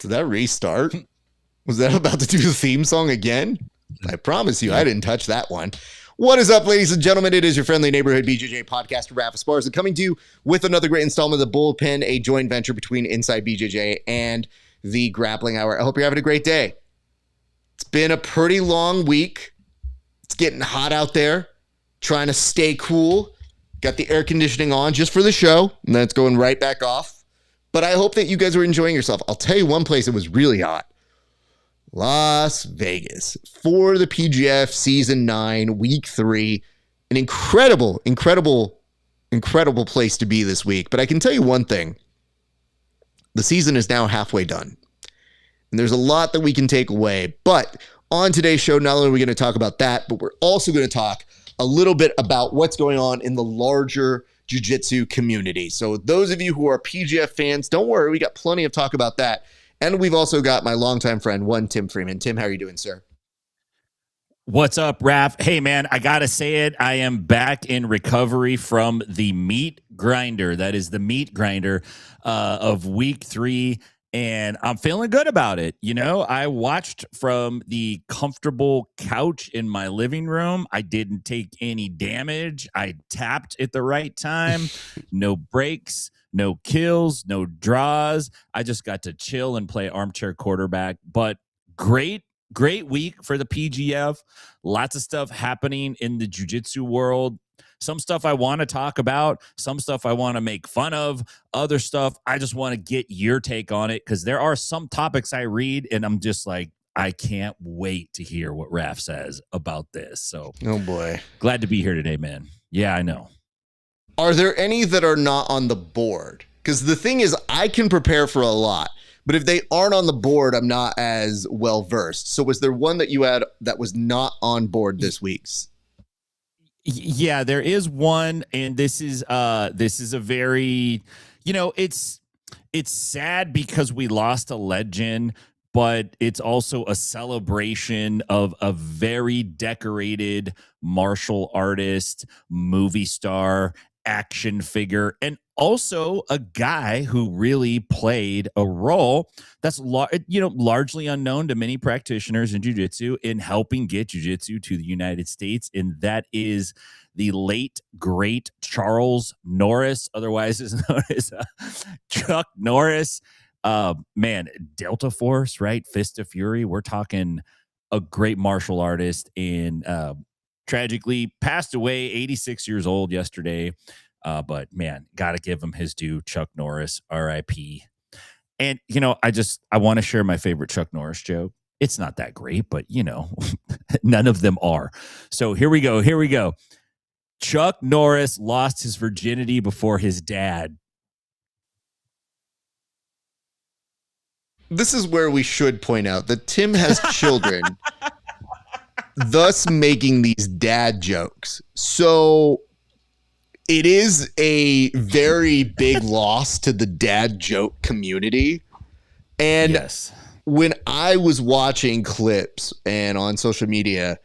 Did that restart? Was that about to do the theme song again? I promise you, I didn't touch that one. What is up, ladies and gentlemen? It is your friendly neighborhood BJJ podcaster, RAF ESPARZA, coming to you with another great installment of the Bullpen, a joint venture between Inside BJJ and the Grappling Hour. I hope you're having a great day. It's been a pretty long week. It's getting hot out there. Trying to stay cool. Got the air conditioning on just for the show, and then it's going right back off. But I hope that you guys are enjoying yourself. I'll tell you one place that was really hot. Las Vegas for the PGF Season 9, Week 3. An incredible place to be this week. But I can tell you one thing. The season is now halfway done. And there's a lot that we can take away. But on today's show, not only are we going to talk about that, but we're also going to talk a little bit about what's going on in the larger jiu-jitsu community. So those of you who are PGF fans, don't worry, we got plenty of talk about that. And we've also got my longtime friend, Tim Freeman. Tim, how are you doing, sir? What's up, Raf? Hey, man, I got to say it. I am back in recovery from the meat grinder. That is the meat grinder of week 3. And I'm feeling good about it. You know, I watched from the comfortable couch in my living room. I didn't take any damage. I tapped at the right time. No breaks, no kills, no draws. I just got to chill and play armchair quarterback. But great week for the PGF. Lots of stuff happening in the jiu-jitsu world. Some stuff I want to talk about, some stuff I want to make fun of, other stuff I just want to get your take on it, because there are some topics I read and I'm just like, I can't wait to hear what Raf says about this. So, oh boy, glad to be here today, man. Yeah, I know. Are there any that are not on the board? Because the thing is, I can prepare for a lot, but if they aren't on the board, I'm not as well versed. So was there one that you had that was not on board this week's? Yeah, there is one, and this is a very, it's sad because we lost a legend, but it's also a celebration of a very decorated martial artist, movie star, action figure, and also a guy who really played a role that's largely unknown to many practitioners in jiu-jitsu in helping get jiu-jitsu to the United States, and that is the late great Charles Norris, otherwise is known as Chuck Norris. Man, Delta Force, right? Fist of Fury. We're talking a great martial artist, and tragically passed away, 86 years old yesterday. But man, got to give him his due. Chuck Norris, R.I.P. And, I want to share my favorite Chuck Norris joke. It's not that great, but, none of them are. So here we go. Chuck Norris lost his virginity before his dad. This is where we should point out that Tim has children, thus making these dad jokes. So it is a very big loss to the dad joke community. And yes, when I was watching clips and on social media,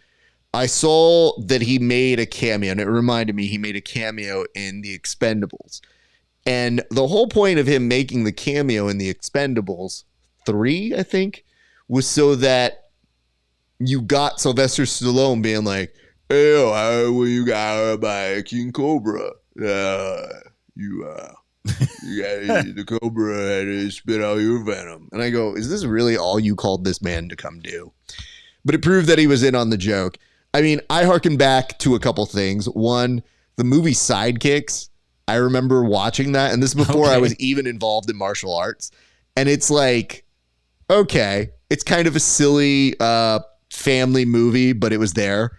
I saw that he made a cameo, and it reminded me he made a cameo in The Expendables. And the whole point of him making the cameo in The Expendables 3, I think, was so that you got Sylvester Stallone being like, "Hey, when you got by King Cobra, you got the Cobra had to spit out your venom." And I go, is this really all you called this man to come do? But it proved that he was in on the joke. I mean, I hearken back to a couple things. One, the movie Sidekicks. I remember watching that, and this is before I was even involved in martial arts. And it's like, okay, it's kind of a silly family movie, but it was there.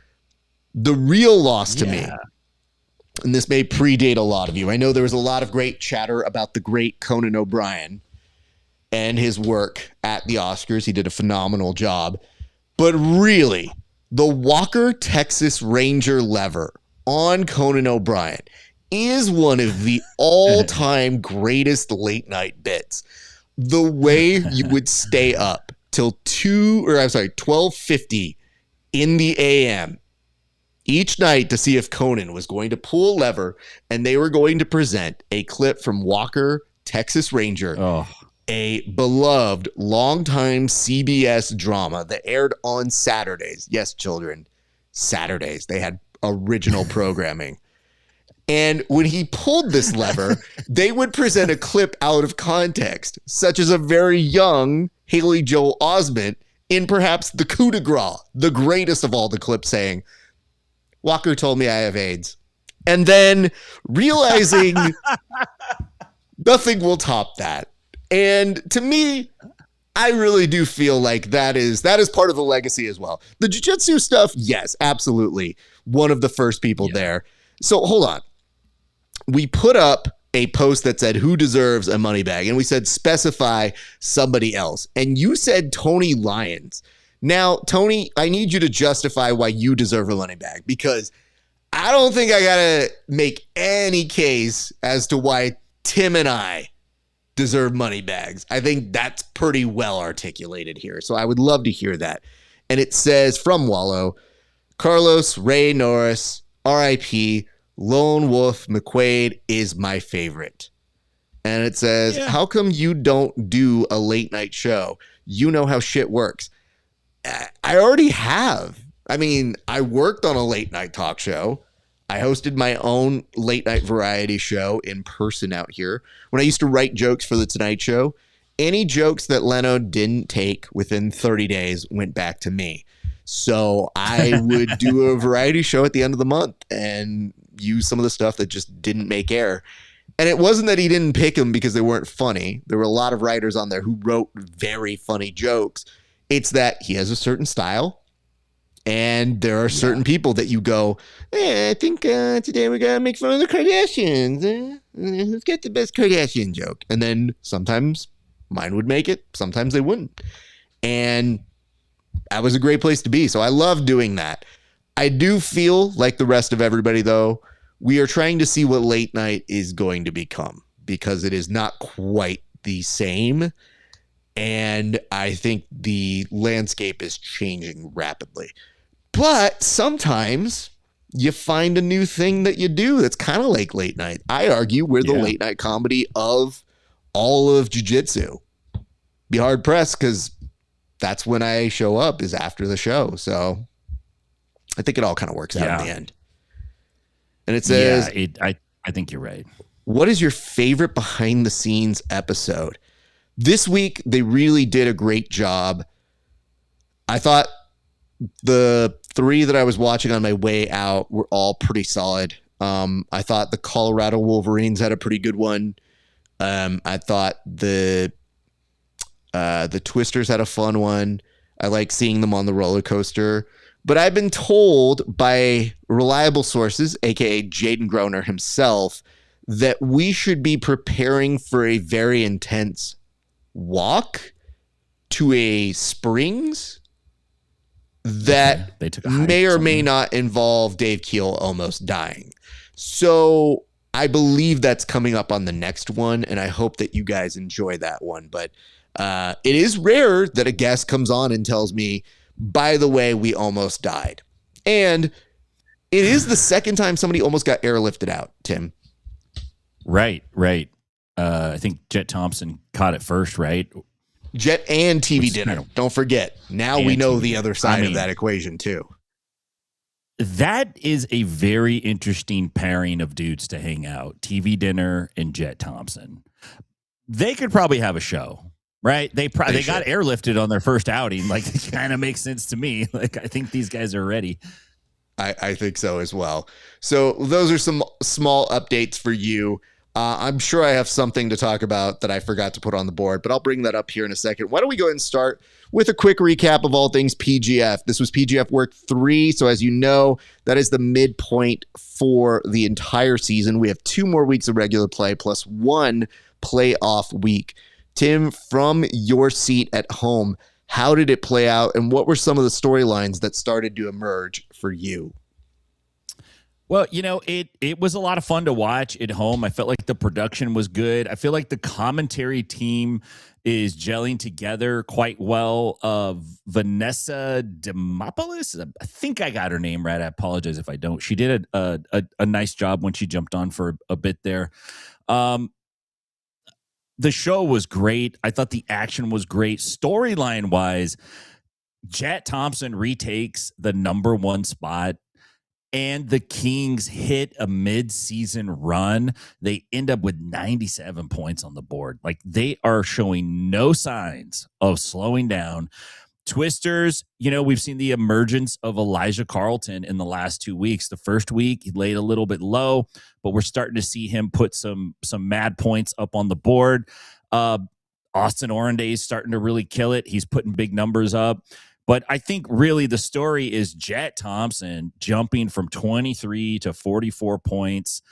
The real loss to me, and this may predate a lot of you, I know there was a lot of great chatter about the great Conan O'Brien and his work at the Oscars. He did a phenomenal job. But really, the Walker Texas Ranger lever on Conan O'Brien is one of the all-time greatest late-night bits. The way you would stay up till 12:50 in the a.m. each night to see if Conan was going to pull a lever, and they were going to present a clip from Walker Texas Ranger. a beloved longtime CBS drama that aired on Saturdays. Yes, children, Saturdays. They had original programming. And when he pulled this lever, they would present a clip out of context, such as a very young Haley Joel Osment in perhaps the coup de grace, the greatest of all the clips, saying, "Walker told me I have AIDS." And then realizing nothing will top that. And to me, I really do feel like that is part of the legacy as well. The jiu-jitsu stuff, yes, absolutely. One of the first people there. So hold on. We put up a post that said, who deserves a money bag? And we said, specify somebody else. And you said Tony Lyons. Now, Tony, I need you to justify why you deserve a money bag, because I don't think I got to make any case as to why Tim and I deserve money bags. I think that's pretty well articulated here. So I would love to hear that. And it says from Wallow, Carlos Ray Norris, RIP, Lone Wolf McQuaid is my favorite. And it says, how come you don't do a late night show? You know how shit works. I already have. I mean, I worked on a late night talk show. I hosted my own late night variety show in person out here. When I used to write jokes for The Tonight Show, any jokes that Leno didn't take within 30 days went back to me. So I would do a variety show at the end of the month and use some of the stuff that just didn't make air. And it wasn't that he didn't pick them because they weren't funny. There were a lot of writers on there who wrote very funny jokes. It's that he has a certain style. And there are certain people that you go, I think today we're going to make fun of the Kardashians. Who's got the best Kardashian joke? And then sometimes mine would make it. Sometimes they wouldn't. And that was a great place to be. So I love doing that. I do feel like the rest of everybody, though, we are trying to see what late night is going to become, because it is not quite the same. And I think the landscape is changing rapidly. But sometimes you find a new thing that you do that's kind of like late night. I argue we're the late night comedy of all of jiu-jitsu. Be hard pressed, because that's when I show up, is after the show. So I think it all kind of works out in the end. And it says, I think you're right. What is your favorite behind the scenes episode? This week, they really did a great job. I thought the three that I was watching on my way out were all pretty solid. I thought the Colorado Wolverines had a pretty good one. I thought the Twisters had a fun one. I like seeing them on the roller coaster. But I've been told by reliable sources, aka Jaden Groner himself, that we should be preparing for a very intense walk to a springs that may or may not involve Dave Keel almost dying. So I believe that's coming up on the next one, and I hope that you guys enjoy that one. But it is rare that a guest comes on and tells me, by the way, we almost died. And it is the second time somebody almost got airlifted out, Tim. Right. I think Jet Thompson caught it first, right? Jet and TV Dinner. Don't forget. Now we know the other side of that equation, too. That is a very interesting pairing of dudes to hang out. TV Dinner and Jet Thompson. They could probably have a show, right? They got airlifted on their first outing. Like, it kind of makes sense to me. Like, I think these guys are ready. I think so as well. So those are some small updates for you. I'm sure I have something to talk about that I forgot to put on the board, but I'll bring that up here in a second. Why don't we go ahead and start with a quick recap of all things PGF. This was PGF Work 3. So as you know, that is the midpoint for the entire season. We have 2 more weeks of regular play plus 1 playoff week. Tim, from your seat at home, how did it play out, and what were some of the storylines that started to emerge for you? Well, it was a lot of fun to watch at home. I felt like the production was good. I feel like the commentary team is gelling together quite well. Vanessa Demopoulos, I think I got her name right. I apologize if I don't. She did a nice job when she jumped on for a bit there. the show was great. I thought the action was great. Storyline wise, Jet Thompson retakes the number 1 spot, and the Kings hit a mid-season run. They end up with 97 points on the board. Like, they are showing no signs of slowing down. Twisters, we've seen the emergence of Elijah Carlton in the last 2 weeks. The first week, he laid a little bit low, but we're starting to see him put some mad points up on the board. Austin Orenday is starting to really kill it. He's putting big numbers up. But I think really the story is Jet Thompson jumping from 23 to 44 points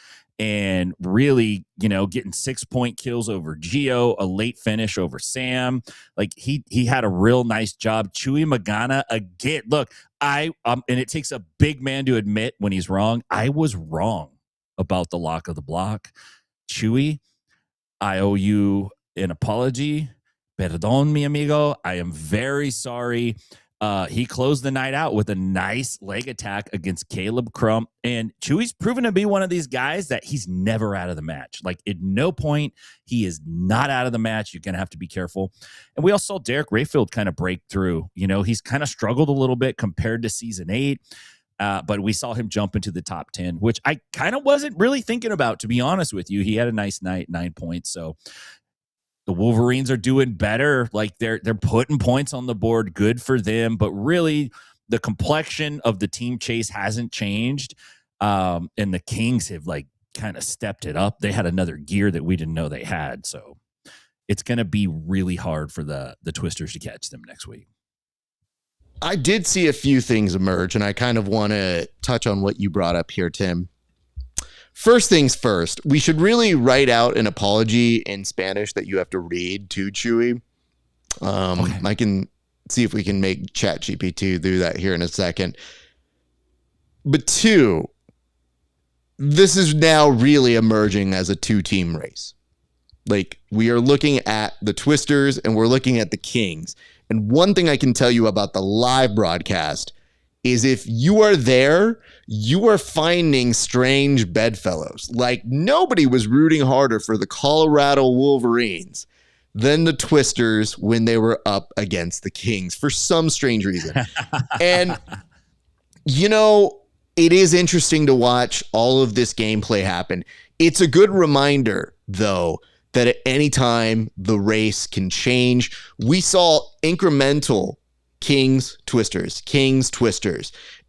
and really, getting 6-point kills over Gio, a late finish over Sam. Like, he had a real nice job. Chewy Magana, again, look, and it takes a big man to admit when he's wrong. I was wrong about the lock of the block. Chewy, I owe you an apology. Perdón, mi amigo. I am very sorry. He closed the night out with a nice leg attack against Caleb Crump. And Chewy's proven to be one of these guys that he's never out of the match. Like, at no point, he is not out of the match. You're going to have to be careful. And we also saw Derek Rayfield kind of break through. He's kind of struggled a little bit compared to season 8. But we saw him jump into the top 10, which I kind of wasn't really thinking about, to be honest with you. He had a nice night, 9 points. So the Wolverines are doing better. Like, they're putting points on the board. Good for them. But really, the complexion of the team chase hasn't changed. And the Kings have kind of stepped it up. They had another gear that we didn't know they had. So it's going to be really hard for the Twisters to catch them next week. I did see a few things emerge, and I kind of want to touch on what you brought up here, Tim. First things first, we should really write out an apology in Spanish that you have to read to Chewy. Okay. I can see if we can make ChatGPT do that here in a second. But 2, this is now really emerging as a 2-team race. Like, we are looking at the Twisters and we're looking at the Kings. And one thing I can tell you about the live broadcast is if you are there, you are finding strange bedfellows. Like, nobody was rooting harder for the Colorado Wolverines than the Twisters when they were up against the Kings for some strange reason. And, it is interesting to watch all of this gameplay happen. It's a good reminder, though, that at any time the race can change. We saw incremental Kings, Twisters.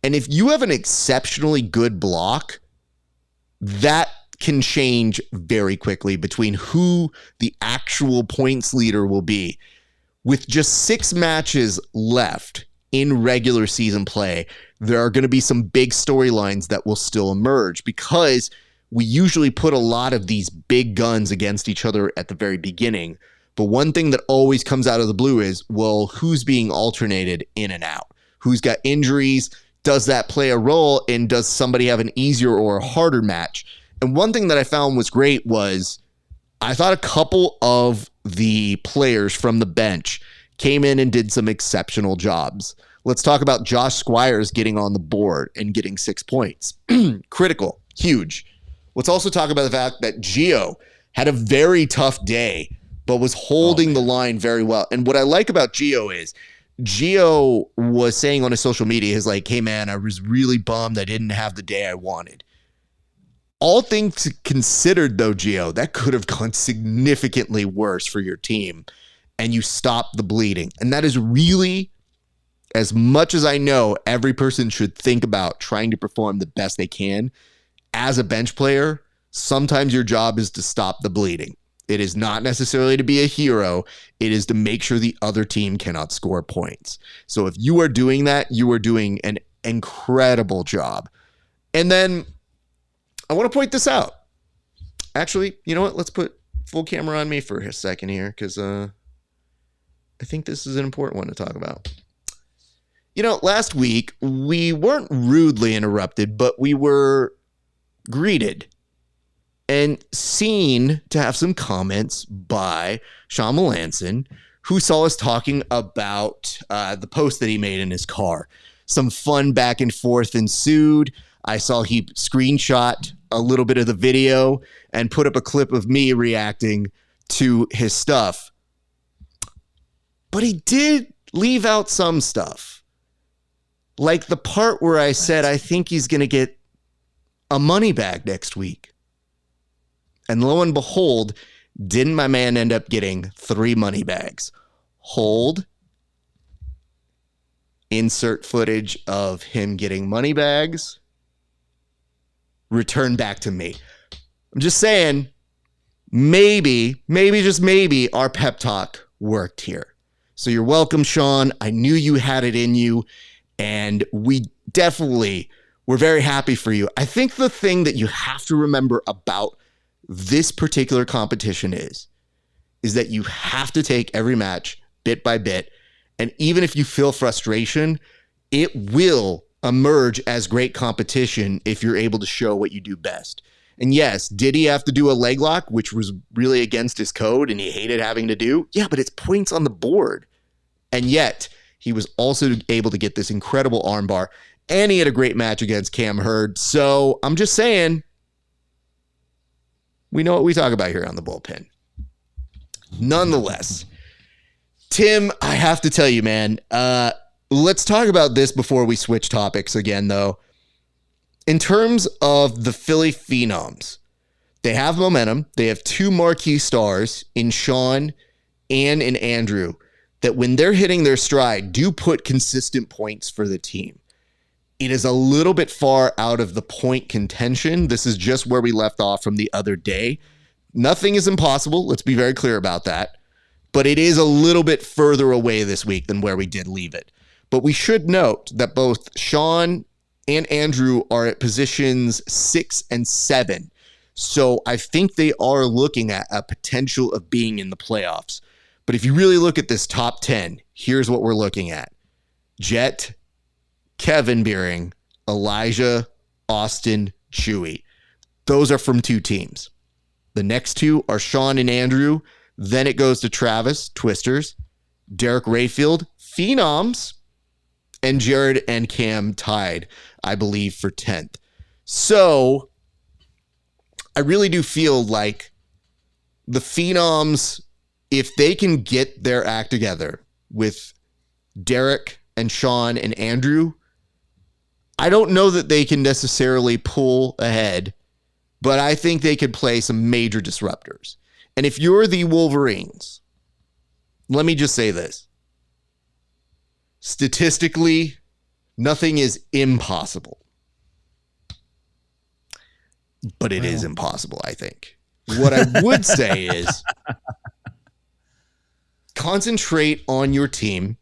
And if you have an exceptionally good block, that can change very quickly between who the actual points leader will be. With just 6 matches left in regular season play, there are going to be some big storylines that will still emerge because we usually put a lot of these big guns against each other at the very beginning. But one thing that always comes out of the blue is, well, who's being alternated in and out? Who's got injuries? Does that play a role? And does somebody have an easier or a harder match? And one thing that I found was great was I thought a couple of the players from the bench came in and did some exceptional jobs. Let's talk about Josh Squires getting on the board and getting 6 points. Critical, huge. Let's also talk about the fact that Gio had a very tough day, but was holding the line very well. And what I like about Gio is Gio was saying on his social media, he's like, hey man, I was really bummed I didn't have the day I wanted. All things considered though, Gio, that could have gone significantly worse for your team, and you stopped the bleeding. And that is really, as much as I know every person should think about trying to perform the best they can, as a bench player, sometimes your job is to stop the bleeding. It is not necessarily to be a hero. It is to make sure the other team cannot score points. So if you are doing that, you are doing an incredible job. And then I want to point this out. Actually, you know what? Let's put full camera on me for a second here because I think this is an important one to talk about. Last week, we weren't rudely interrupted, but we were greeted and seen to have some comments by Sean Melanson, who saw us talking about the post that he made in his car. Some fun back and forth ensued. I saw he screenshot a little bit of the video and put up a clip of me reacting to his stuff, but he did leave out some stuff. Like the part where I said, I think he's going to get a money bag next week. And lo and behold, didn't my man end up getting 3 money bags? Hold. Insert footage of him getting money bags. Return back to me. I'm just saying, maybe, just maybe, our pep talk worked here. So you're welcome, Sean. I knew you had it in you, and we're very happy for you. I think the thing that you have to remember about this particular competition is that you have to take every match bit by bit. And even if you feel frustration, it will emerge as great competition if you're able to show what you do best. And yes, did he have to do a leg lock, which was really against his code and he hated having to do? Yeah, but it's points on the board. And yet, he was also able to get this incredible armbar, and he had a great match against Cam Hurd. So I'm just saying, we know what we talk about here on the Bullpen. Nonetheless, Tim, I have to tell you, man, let's talk about this before we switch topics again, though. In terms of the Philly Phenoms, they have momentum. They have 2 marquee stars in Sean and in Andrew that when they're hitting their stride do put consistent points for the team. It is a little bit far out of the point contention. This is just where we left off from the other day. Nothing is impossible. Let's be very clear about that. But it is a little bit further away this week than where we did leave it. But we should note that both Sean and Andrew are at positions 6 and 7. So I think they are looking at a potential of being in the playoffs. But if you really look at this top 10, here's what we're looking at. Jet, Kevin Beering, Elijah, Austin, Chewy. Those are from 2 teams. The next 2 are Sean and Andrew. Then it goes to Travis, Twisters, Derek Rayfield, Phenoms, and Jared and Cam tied, I believe, for 10th. So I really do feel like the Phenoms, if they can get their act together with Derek and Sean and Andrew, I don't know that they can necessarily pull ahead, but I think they could play some major disruptors. And if you're the Wolverines, let me just say this. Statistically, nothing is impossible. But it is impossible, I think. What I would say is concentrate on your team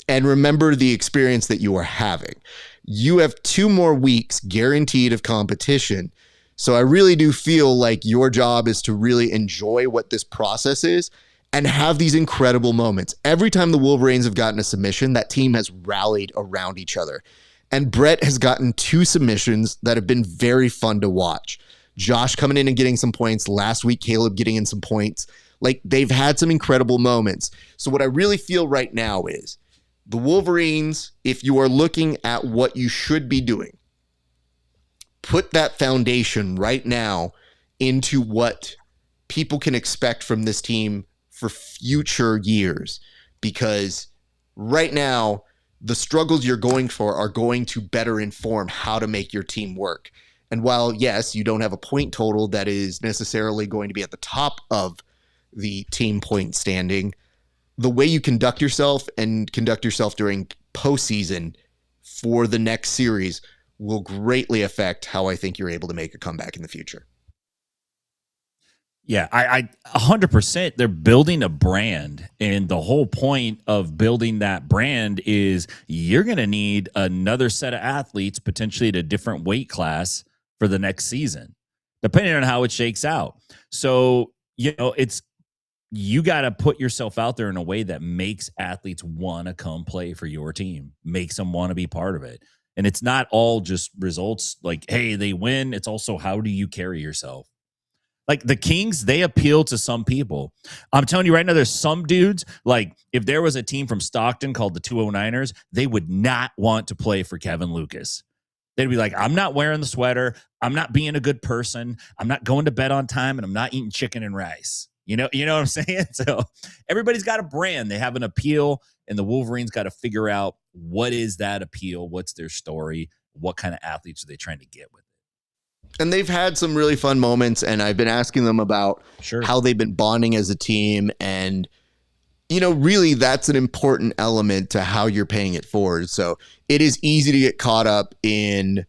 and remember the experience that you are having. You have 2 more weeks guaranteed of competition. So I really do feel like your job is to really enjoy what this process is and have these incredible moments. Every time the Wolverines have gotten a submission, that team has rallied around each other. And Brett has gotten 2 submissions that have been very fun to watch. Josh coming in and getting some points. Last week, Caleb getting in some points. Like, they've had some incredible moments. So what I really feel right now is the Wolverines, if you are looking at what you should be doing, put that foundation right now into what people can expect from this team for future years. Because right now, the struggles you're going for are going to better inform how to make your team work. And while, yes, you don't have a point total that is necessarily going to be at the top of the team point standing, the way you conduct yourself and conduct yourself during postseason for the next series will greatly affect how I think you're able to make a comeback in the future. Yeah, I 100%. They're building a brand, and the whole point of building that brand is you're going to need another set of athletes, potentially at a different weight class for the next season, depending on how it shakes out. So, you got to put yourself out there in a way that makes athletes want to come play for your team, makes them want to be part of it. And it's not all just results like, hey, they win. It's also, how do you carry yourself? Like the Kings, they appeal to some people. I'm telling you right now, there's some dudes, like if there was a team from Stockton called the 209ers, they would not want to play for Kevin Lucas. They'd be like, I'm not wearing the sweater. I'm not being a good person. I'm not going to bed on time, and I'm not eating chicken and rice. You know what I'm saying? So everybody's got a brand. They have an appeal, and the Wolverines got to figure out what is that appeal, what's their story, what kind of athletes are they trying to get with it. And they've had some really fun moments, and I've been asking them about how they've been bonding as a team. And, really that's an important element to how you're paying it forward. So it is easy to get caught up in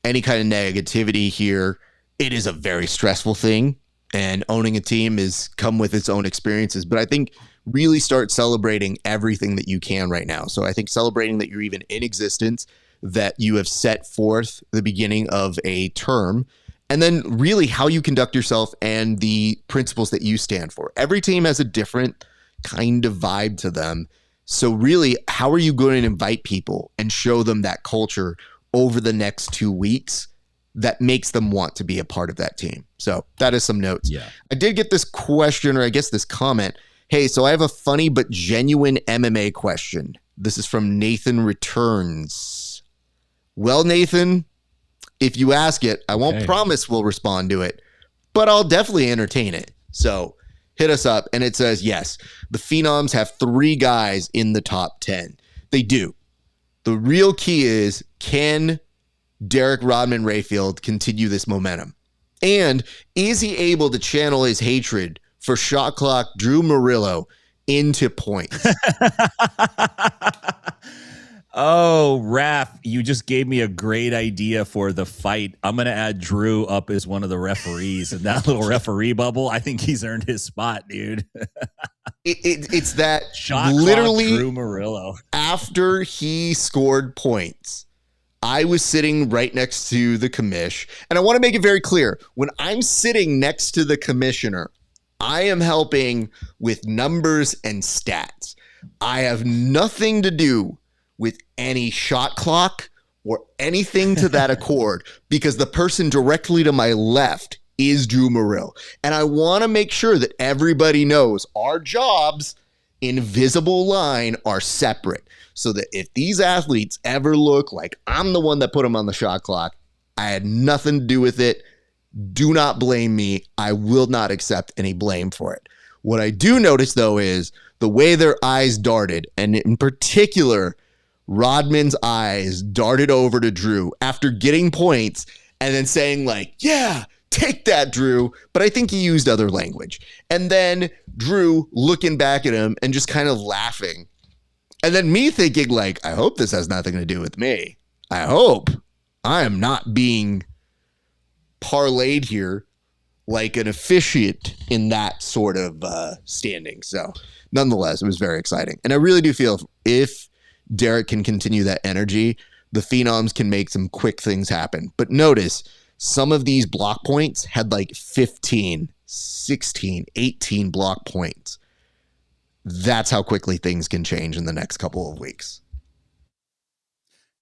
any kind of negativity here. It is a very stressful thing, and owning a team is come with its own experiences. But I think really start celebrating everything that you can right now. So I think celebrating that you're even in existence, that you have set forth the beginning of a term, and then really how you conduct yourself and the principles that you stand for. Every team has a different kind of vibe to them. So really, how are you going to invite people and show them that culture over the next 2 weeks that makes them want to be a part of that team? So that is some notes. Yeah. I did get this question, or I guess this comment. Hey, so I have a funny but genuine MMA question. This is from Nathan Returns. Well, Nathan, if you ask it, I won't promise we'll respond to it, but I'll definitely entertain it. So hit us up. And it says, yes, the Phenoms have 3 guys in the top 10. They do. The real key is, can Derek Rodman Rayfield continue this momentum? And is he able to channel his hatred for shot clock Drew Murillo into points? Oh, Raf, you just gave me a great idea for the fight. I'm going to add Drew up as one of the referees in that little referee bubble. I think he's earned his spot, dude. It's that shot literally clock Drew Murillo. After he scored points, I was sitting right next to the commish. And I want to make it very clear, when I'm sitting next to the commissioner, I am helping with numbers and stats. I have nothing to do with any shot clock or anything to that accord, because the person directly to my left is Drew Murillo. And I want to make sure that everybody knows our jobs in visible line are separate, so that if these athletes ever look like I'm the one that put them on the shot clock, I had nothing to do with it. Do not blame me. I will not accept any blame for it. What I do notice, though, is the way their eyes darted, and in particular, Rodman's eyes darted over to Drew after getting points and then saying like, yeah, take that, Drew. But I think he used other language. And then Drew looking back at him and just kind of laughing. And then me thinking like, I hope this has nothing to do with me. I hope I am not being parlayed here like an officiant in that sort of standing. So nonetheless, it was very exciting. And I really do feel if Derek can continue that energy, the Phenoms can make some quick things happen. But notice, some of these block points had like 15, 16, 18 block points. That's how quickly things can change in the next couple of weeks.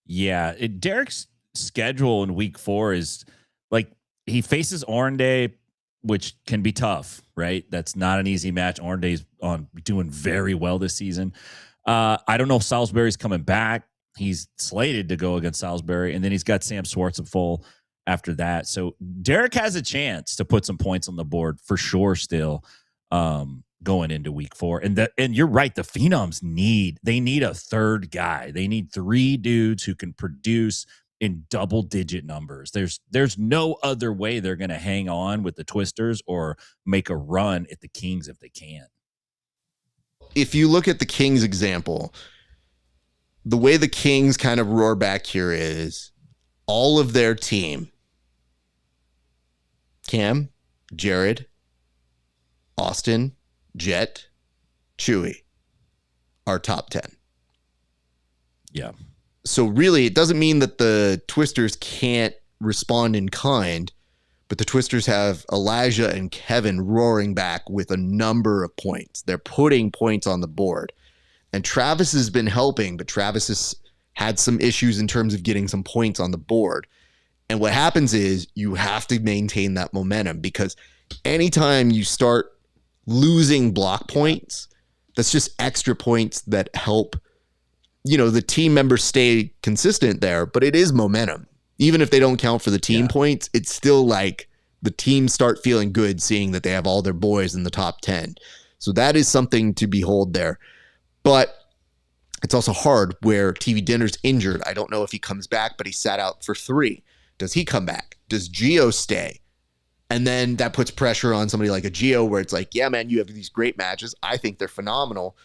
Yeah, Derek's schedule in week 4 is like, he faces Orenday, which can be tough, right? That's not an easy match. Orenday's doing very well this season. I don't know if Salisbury's coming back. He's slated to go against Salisbury, and then he's got Sam Schwarzenfull after that. So Derek has a chance to put some points on the board for sure still going into week 4. And you're right, the Phenoms need a third guy. They need 3 dudes who can produce in double-digit numbers. There's no other way they're going to hang on with the Twisters or make a run at the Kings if they can. If you look at the Kings example, the way the Kings kind of roar back here is all of their team, Cam, Jared, Austin, Jet, Chewy, are top 10. Yeah. So really, it doesn't mean that the Twisters can't respond in kind, but the Twisters have Elijah and Kevin roaring back with a number of points. They're putting points on the board. And Travis has been helping, but Travis has had some issues in terms of getting some points on the board. And what happens is you have to maintain that momentum, because anytime you start losing block points, that's just extra points that help, the team members stay consistent there, but it is momentum. Even if they don't count for the team points, it's still like the teams start feeling good seeing that they have all their boys in the top 10. So that is something to behold there. But it's also hard where TV Dinner's injured. I don't know if he comes back, but he sat out for 3. Does he come back? Does Gio stay? And then that puts pressure on somebody like a Gio where it's like, yeah, man, you have these great matches. I think they're phenomenal.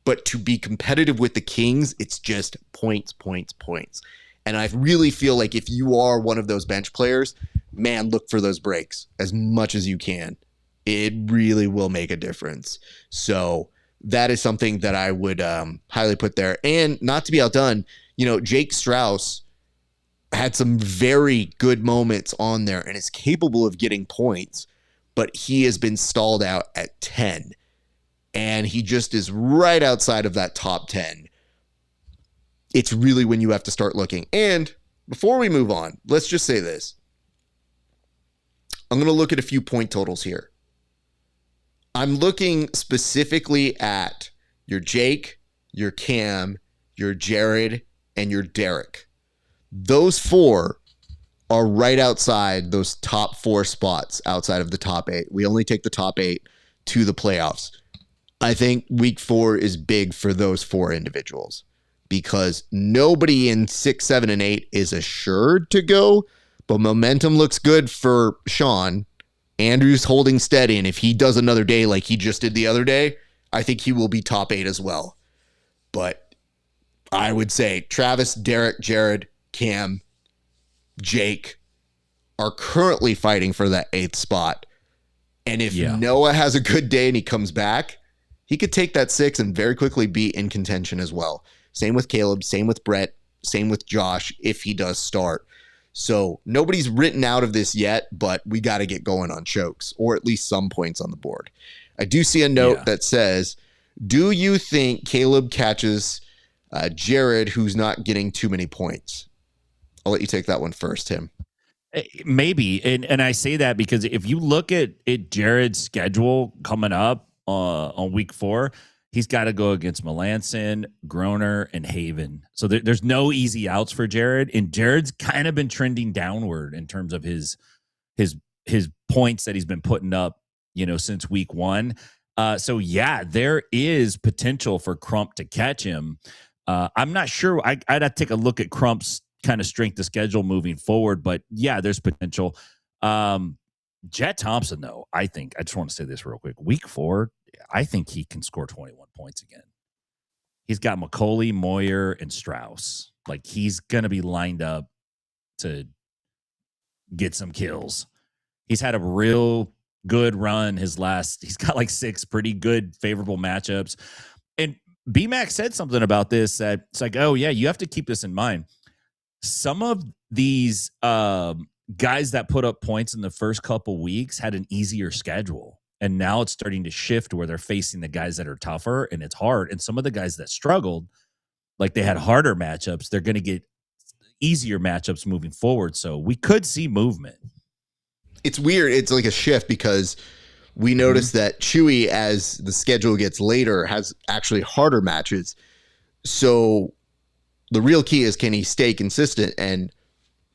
But to be competitive with the Kings, it's just points, points, points. And I really feel like if you are one of those bench players, man, look for those breaks as much as you can. It really will make a difference. So that is something that I would highly put there. And not to be outdone, Jake Strauss had some very good moments on there and is capable of getting points, but he has been stalled out at 10. And he just is right outside of that top 10. It's really when you have to start looking. And before we move on, let's just say this. I'm going to look at a few point totals here. I'm looking specifically at your Jake, your Cam, your Jared, and your Derek. Those 4 are right outside those top 4 spots outside of the top 8. We only take the top 8 to the playoffs. I think week 4 is big for those 4 individuals because nobody in 6, 7, and 8 is assured to go, but momentum looks good for Sean. Andrew's holding steady, and if he does another day like he just did the other day, I think he will be top 8 as well. But I would say Travis, Derek, Jared, Cam, Jake are currently fighting for that 8th spot. And if Noah has a good day and he comes back, he could take that 6 and very quickly be in contention as well. Same with Caleb, same with Brett, same with Josh if he does start. So nobody's written out of this yet, but we got to get going on chokes or at least some points on the board. I do see a note that says, do you think Caleb catches Jared, who's not getting too many points? I'll let you take that one first, Tim. Maybe. And I say that because if you look at Jared's schedule coming up on week 4, he's got to go against Melanson, Groner, and Haven. So there's no easy outs for Jared. And Jared's kind of been trending downward in terms of his points that he's been putting up, since week 1. So yeah, there is potential for Crump to catch him. I'm not sure. I'd have to take a look at Crump's kind of strength of schedule moving forward, but yeah, there's potential. Jet Thompson, though, I think, I just want to say this real quick. Week 4, I think he can score 21 points again. He's got McCauley, Moyer, and Strauss. Like, he's going to be lined up to get some kills. He's had a real good run he's got like 6 pretty good favorable matchups. And BMAC said something about this that it's like, oh yeah, you have to keep this in mind. Some of these guys that put up points in the first couple weeks had an easier schedule. And now it's starting to shift where they're facing the guys that are tougher and it's hard. And some of the guys that struggled, like they had harder matchups, they're going to get easier matchups moving forward. So we could see movement. It's weird. It's like a shift because we noticed that Chewy, as the schedule gets later, has actually harder matches. So the real key is, can he stay consistent? And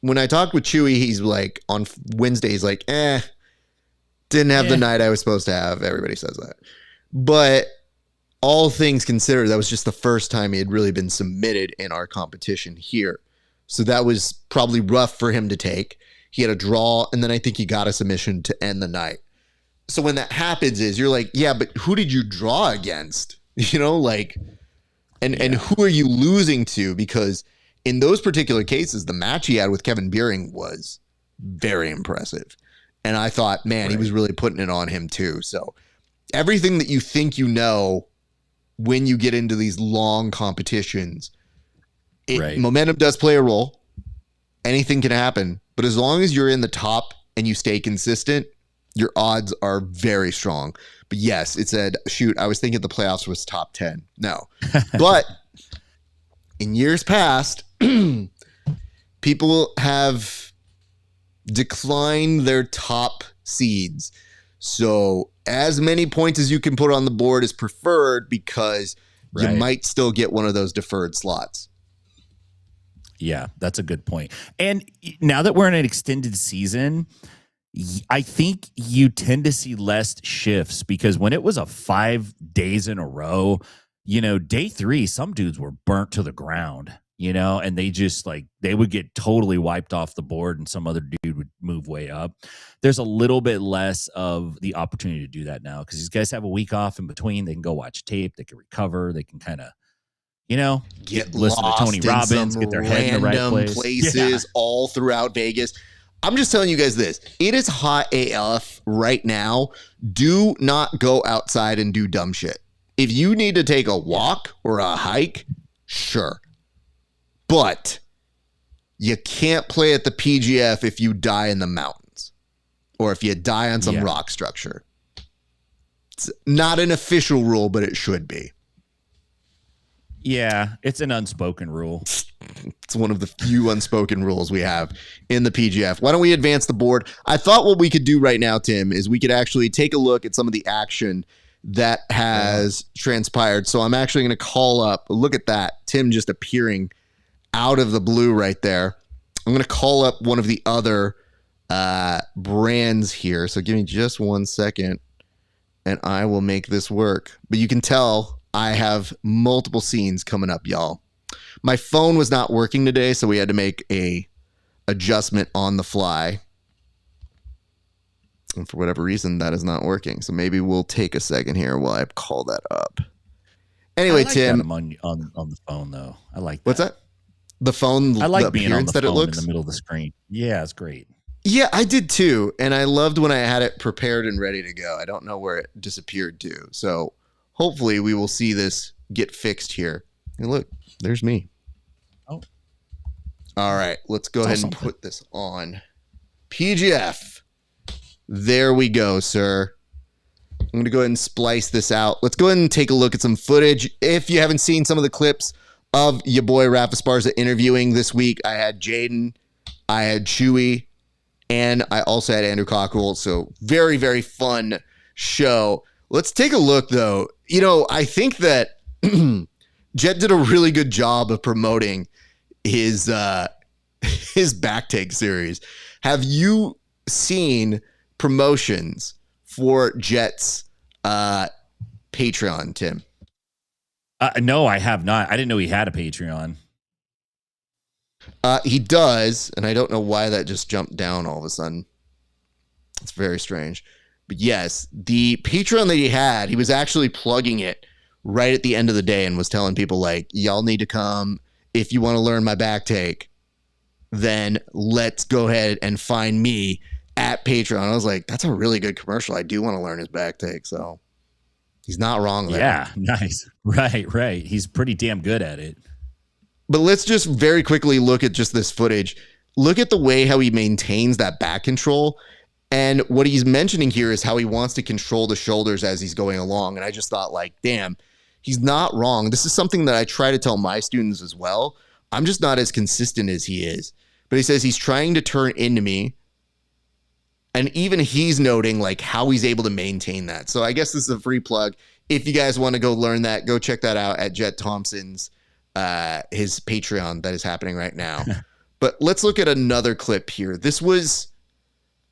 when I talked with Chewy, he's like, on Wednesday, he's like, didn't have the night I was supposed to have. Everybody says that. But all things considered, that was just the first time he had really been submitted in our competition here. So that was probably rough for him to take. He had a draw, and then I think he got a submission to end the night. So when that happens is you're like, yeah, but who did you draw against? And who are you losing to? Because in those particular cases, the match he had with Kevin Beering was very impressive. And I thought, man, he was really putting it on him too. So everything that you think you know when you get into these long competitions, momentum does play a role. Anything can happen. But as long as you're in the top and you stay consistent, your odds are very strong. But yes, it said, shoot, I was thinking the playoffs was top 10. No. But in years past, people have declined their top seeds. So as many points as you can put on the board is preferred because you might still get one of those deferred slots. Yeah, that's a good point. And now that we're in an extended season, I think you tend to see less shifts because when it was a 5 days in a row, day 3, some dudes were burnt to the ground, and they just they would get totally wiped off the board and some other dude would move way up. There's a little bit less of the opportunity to do that now because these guys have a week off in between. They can go watch tape. They can recover. They can kind of, get listen to Tony Robbins, get their head in the right places all throughout Vegas. I'm just telling you guys this. It is hot AF right now. Do not go outside and do dumb shit. If you need to take a walk or a hike, sure. But you can't play at the PGF if you die in the mountains or if you die on some rock structure. It's not an official rule, but it should be. Yeah, it's an unspoken rule. It's one of the few unspoken rules we have in the PGF. Why don't we advance the board? I thought what we could do right now, Tim, is we could actually take a look at some of the action that has transpired. So I'm actually going to call up, look at that, Tim just appearing out of the blue right there. I'm going to call up one of the other brands here. So give me just 1 second and I will make this work. But you can tell I have multiple scenes coming up, y'all. My phone was not working today, so we had to make a adjustment on the fly. And for whatever reason, that is not working. So maybe we'll take a second here while I call that up. Anyway, Tim. I'm on the phone, though. I like that. What's that? The phone, I like being on the that phone it looks in the middle of the screen. Yeah, it's great. Yeah, I did too. And I loved when I had it prepared and ready to go. I don't know where it disappeared to. So hopefully we will see this get fixed here. And look, there's me. Oh. All right, let's go ahead and put this on. PGF. There we go, sir. I'm going to go ahead and splice this out. Let's go ahead and take a look at some footage. If you haven't seen some of the clips of your boy RAF ESPARZA interviewing this week, I had Jaden, I had Chewy, and I also had Andrew Cockle. So very, very fun show. Let's take a look, though. I think that Jet did a really good job of promoting his back take series. Have you seen promotions for Jet's Patreon, Tim? No, I have not. I didn't know he had a Patreon. He does, and I don't know why that just jumped down all of a sudden. It's very strange. But yes, the Patreon that he had, he was actually plugging it right at the end of the day and was telling people, like, y'all need to come. If you want to learn my back take, then let's go ahead and find me at Patreon. I was like, that's a really good commercial. I do want to learn his back take. So he's not wrong there. Yeah, nice. Right. He's pretty damn good at it. But let's just very quickly look at just this footage. Look at the way how he maintains that back control. And what he's mentioning here is how he wants to control the shoulders as he's going along. And I just thought, like, damn, he's not wrong. This is something that I try to tell my students as well. I'm just not as consistent as he is. But he says he's trying to turn into me. And even he's noting like how he's able to maintain that. So I guess this is a free plug. If you guys want to go learn that, go check that out at Jet Thompson's his Patreon that is happening right now. But let's look at another clip here.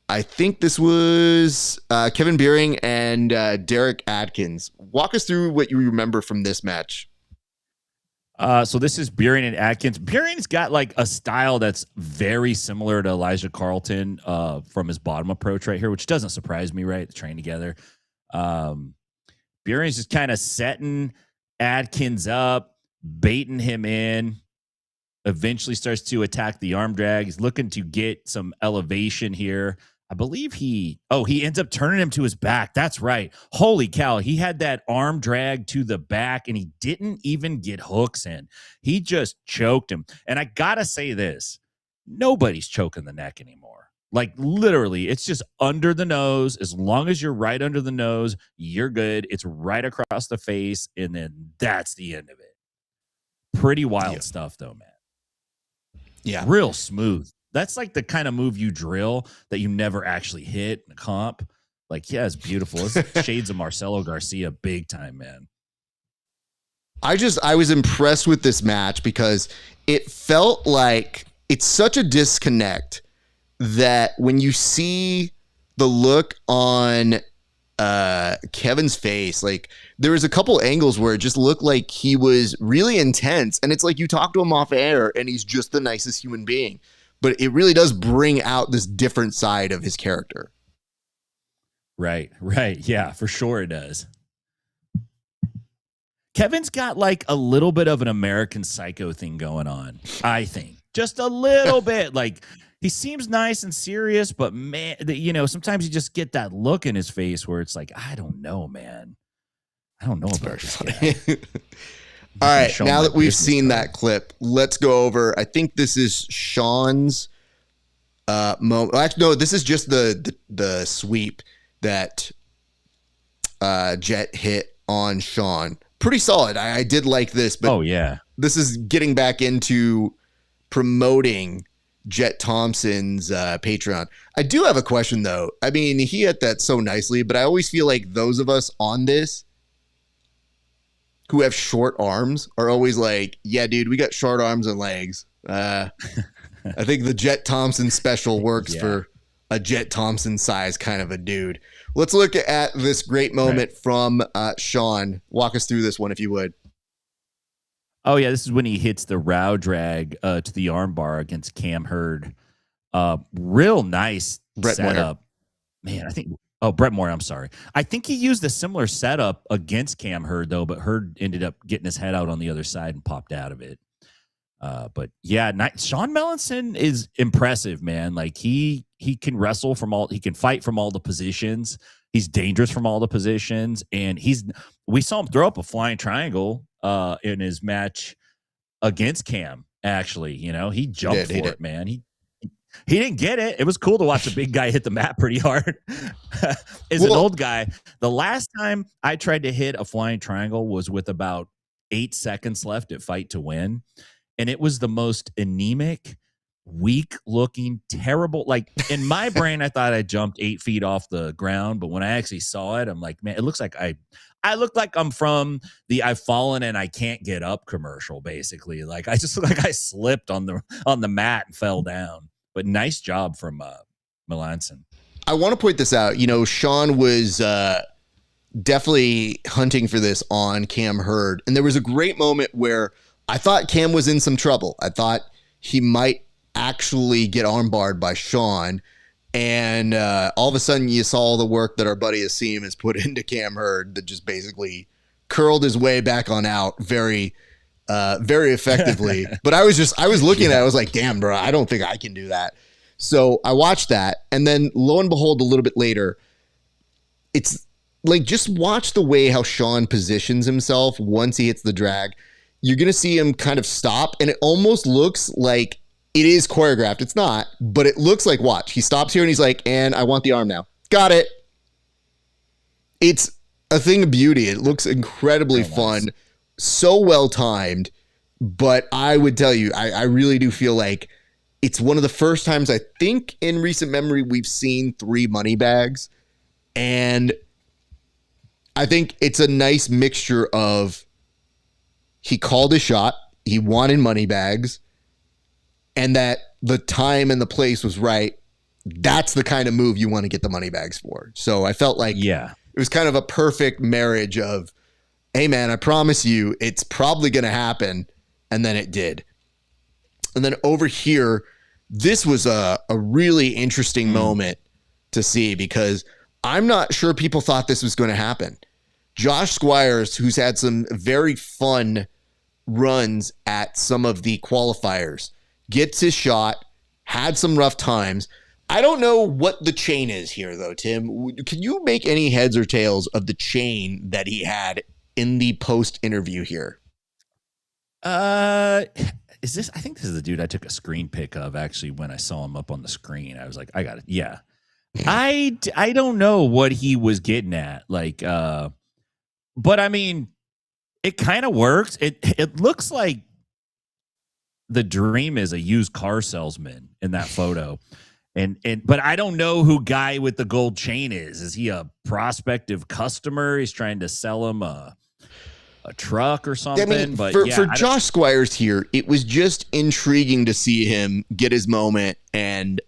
I think this was Kevin Beering and Derek Adkins. Walk us through what you remember from this match. So this is Beering and Adkins. Beering's got like a style that's very similar to Elijah Carlton from his bottom approach right here, which doesn't surprise me, right? They train together. Beering's just kind of setting Adkins up, baiting him in, eventually starts to attack the arm drag. He's looking to get some elevation here. I believe he ends up turning him to his back. That's right. Holy cow. He had that arm drag to the back and he didn't even get hooks in. He just choked him. And I got to say this, nobody's choking the neck anymore. Like literally, it's just under the nose. As long as you're right under the nose, you're good. It's right across the face. And then that's the end of it. Pretty wild stuff though, man. Yeah. Real smooth. That's like the kind of move you drill that you never actually hit in a comp. Like, yeah, it's beautiful. It's shades of Marcelo Garcia big time, man. I was impressed with this match because it felt like it's such a disconnect that when you see the look on Kevin's face. Like, there was a couple angles where it just looked like he was really intense, and it's like you talk to him off air and he's just the nicest human being, but it really does bring out this different side of his character. Right. Yeah, for sure it does. Kevin's got like a little bit of an American Psycho thing going on, I think. Just a little bit. Like, he seems nice and serious, but man, sometimes you just get that look in his face where it's like, I don't know, man. I don't know about this guy. All right, now that we've seen that clip, let's go over. I think this is Sean's moment. Actually, no, this is just the sweep that Jet hit on Sean. Pretty solid. I did like this, but this is getting back into promoting Jet Thompson's Patreon. I do have a question, though. I mean, he hit that so nicely, but I always feel like those of us on this who have short arms are always like, yeah, dude, we got short arms and legs. I think the Jet Thompson special works for a Jet Thompson size kind of a dude. Let's look at this great moment from Sean. Walk us through this one, if you would. Oh, yeah, this is when he hits the row drag to the armbar against Cam Hurd. Real nice setup. Man, I think... Oh, Brett Moore, I'm sorry. I think he used a similar setup against Cam Hurd, though, but Hurd ended up getting his head out on the other side and popped out of it. But, yeah, Sean Melanson is impressive, man. Like, he can wrestle from all... He can fight from all the positions. He's dangerous from all the positions. And we saw him throw up a flying triangle in his match against Cam, actually. He jumped for it, man. He didn't get it. It was cool to watch a big guy hit the mat pretty hard. As an old guy, the last time I tried to hit a flying triangle was with about 8 seconds left at Fight to Win. And it was the most anemic, weak-looking, terrible. Like, in my brain, I thought I jumped 8 feet off the ground. But when I actually saw it, I'm like, man, it looks like I look like I'm from the I've fallen and I can't get up commercial, basically. Like, I just look like I slipped on the mat and fell down. But nice job from Melanson. I want to point this out. Sean was definitely hunting for this on Cam Hurd. And there was a great moment where I thought Cam was in some trouble. I thought he might actually get armbarred by Sean. And all of a sudden you saw all the work that our buddy Asim has put into Cam Hurd that just basically curled his way back on out very effectively. But I was looking at it, I was like, damn, bro, I don't think I can do that. So I watched that, and then lo and behold, a little bit later, it's like, just watch the way how Sean positions himself once he hits the drag. You're going to see him kind of stop, and it almost looks like it is choreographed. It's not, but it looks like, watch. He stops here, and he's like, and I want the arm now. Got it. It's a thing of beauty. It looks incredibly fun. So well timed, but I would tell you, I really do feel like it's one of the first times I think in recent memory we've seen 3 money bags, and I think it's a nice mixture of he called a shot, he wanted money bags, and that the time and the place was right. That's the kind of move you want to get the money bags for. So I felt like it was kind of a perfect marriage of, hey, man, I promise you it's probably going to happen. And then it did. And then over here, this was a really interesting moment to see, because I'm not sure people thought this was going to happen. Josh Squires, who's had some very fun runs at some of the qualifiers, gets his shot, had some rough times. I don't know what the chain is here, though, Tim. Can you make any heads or tails of the chain that he had in the post interview here? Is this? I think this is the dude I took a screen pic of, actually, when I saw him up on the screen. I was like, I got it. Yeah. I don't know what he was getting at. Like, but I mean, it kind of works. It looks like the Dream is a used car salesman in that photo. But I don't know who guy with the gold chain is. Is he a prospective customer? He's trying to sell him a truck or something. I mean, but for Josh Squires here, it was just intriguing to see him get his moment. And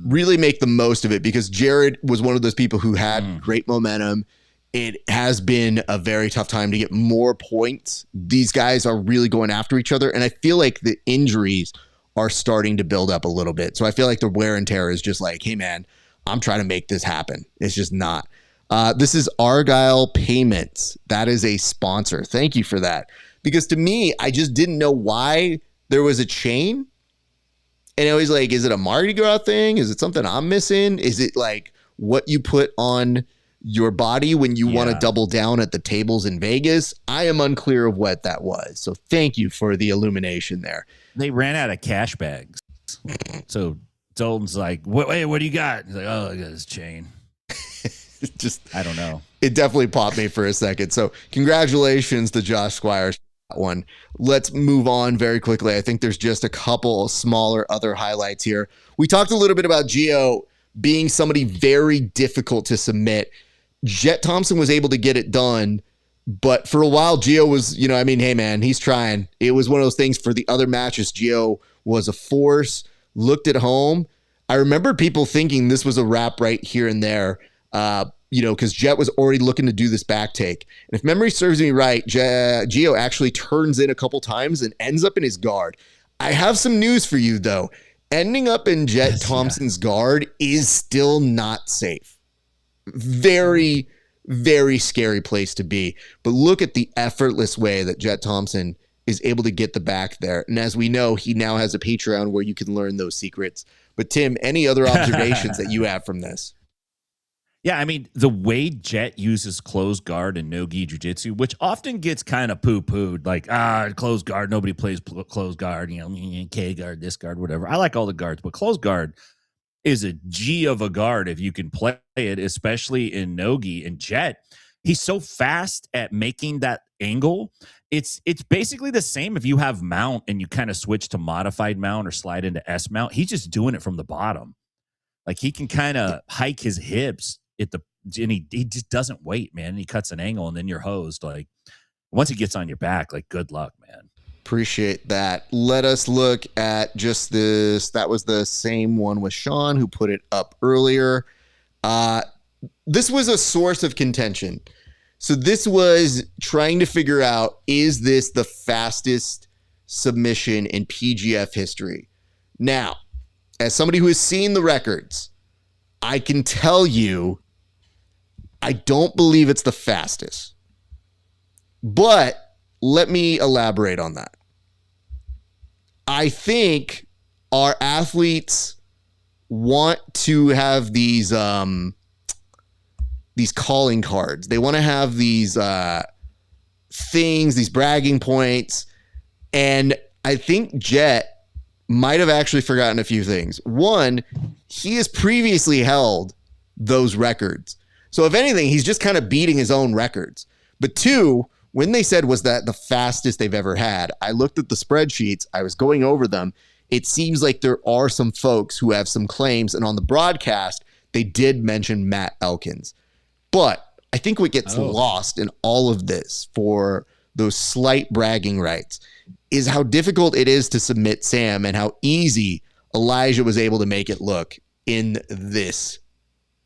really make the most of it, because Jared was one of those people who had great momentum. It has been a very tough time to get more points. These guys are really going after each other, and I feel like the injuries are starting to build up a little bit. So I feel like the wear and tear is just like, hey, man, I'm trying to make this happen. It's just not. This is Argyle Payments. That is a sponsor. Thank you for that. Because to me, I just didn't know why there was a chain. And I was like, is it a Mardi Gras thing? Is it something I'm missing? Is it like what you put on your body when you want to double down at the tables in Vegas? I am unclear of what that was. So thank you for the illumination there. They ran out of cash bags. So Dalton's like, wait, what do you got? He's like, oh, I got this chain. Just, I don't know. It definitely popped me for a second. So congratulations to Josh Squires. That one. Let's move on very quickly. I think there's just a couple smaller other highlights here. We talked a little bit about Gio being somebody very difficult to submit. Jet Thompson was able to get it done, but for a while, Gio was, hey, man, he's trying. It was one of those things for the other matches. Gio was a force, looked at home. I remember people thinking this was a wrap right here and there, because Jet was already looking to do this back take. And if memory serves me right, Gio actually turns in a couple times and ends up in his guard. I have some news for you, though. Ending up in Jet Thompson's guard is still not safe. Very, very scary place to be. But look at the effortless way that Jet Thompson is able to get the back there. And as we know, he now has a Patreon where you can learn those secrets. But Tim, any other observations that you have from this? Yeah, I mean, the way Jet uses closed guard and no-gi jiu-jitsu, which often gets kind of poo-pooed, like, closed guard, nobody plays closed guard, K guard, this guard, whatever. I like all the guards, but closed guard is a G of a guard if you can play it, especially in no-gi. And Jet, he's so fast at making that angle. It's basically the same if you have mount and you kind of switch to modified mount or slide into S mount. He's just doing it from the bottom. Like, he can kind of hike his hips and he just doesn't wait, man. And he cuts an angle and then you're hosed. Like, once he gets on your back, like, good luck, man. Appreciate that. Let us look at just this. That was the same one with Sean, who put it up earlier. This was a source of contention. So this was trying to figure out, is this the fastest submission in PGF history? Now, as somebody who has seen the records, I can tell you, I don't believe it's the fastest. But let me elaborate on that. I think our athletes want to have these calling cards. They want to have these things, these bragging points. And I think Jet might have actually forgotten a few things. One, he has previously held those records. So if anything, he's just kind of beating his own records. But two, when they said was that the fastest they've ever had, I looked at the spreadsheets. I was going over them. It seems like there are some folks who have some claims. And on the broadcast, they did mention Matt Elkins. But I think what gets lost in all of this for those slight bragging rights is how difficult it is to submit Sam and how easy Elijah was able to make it look in this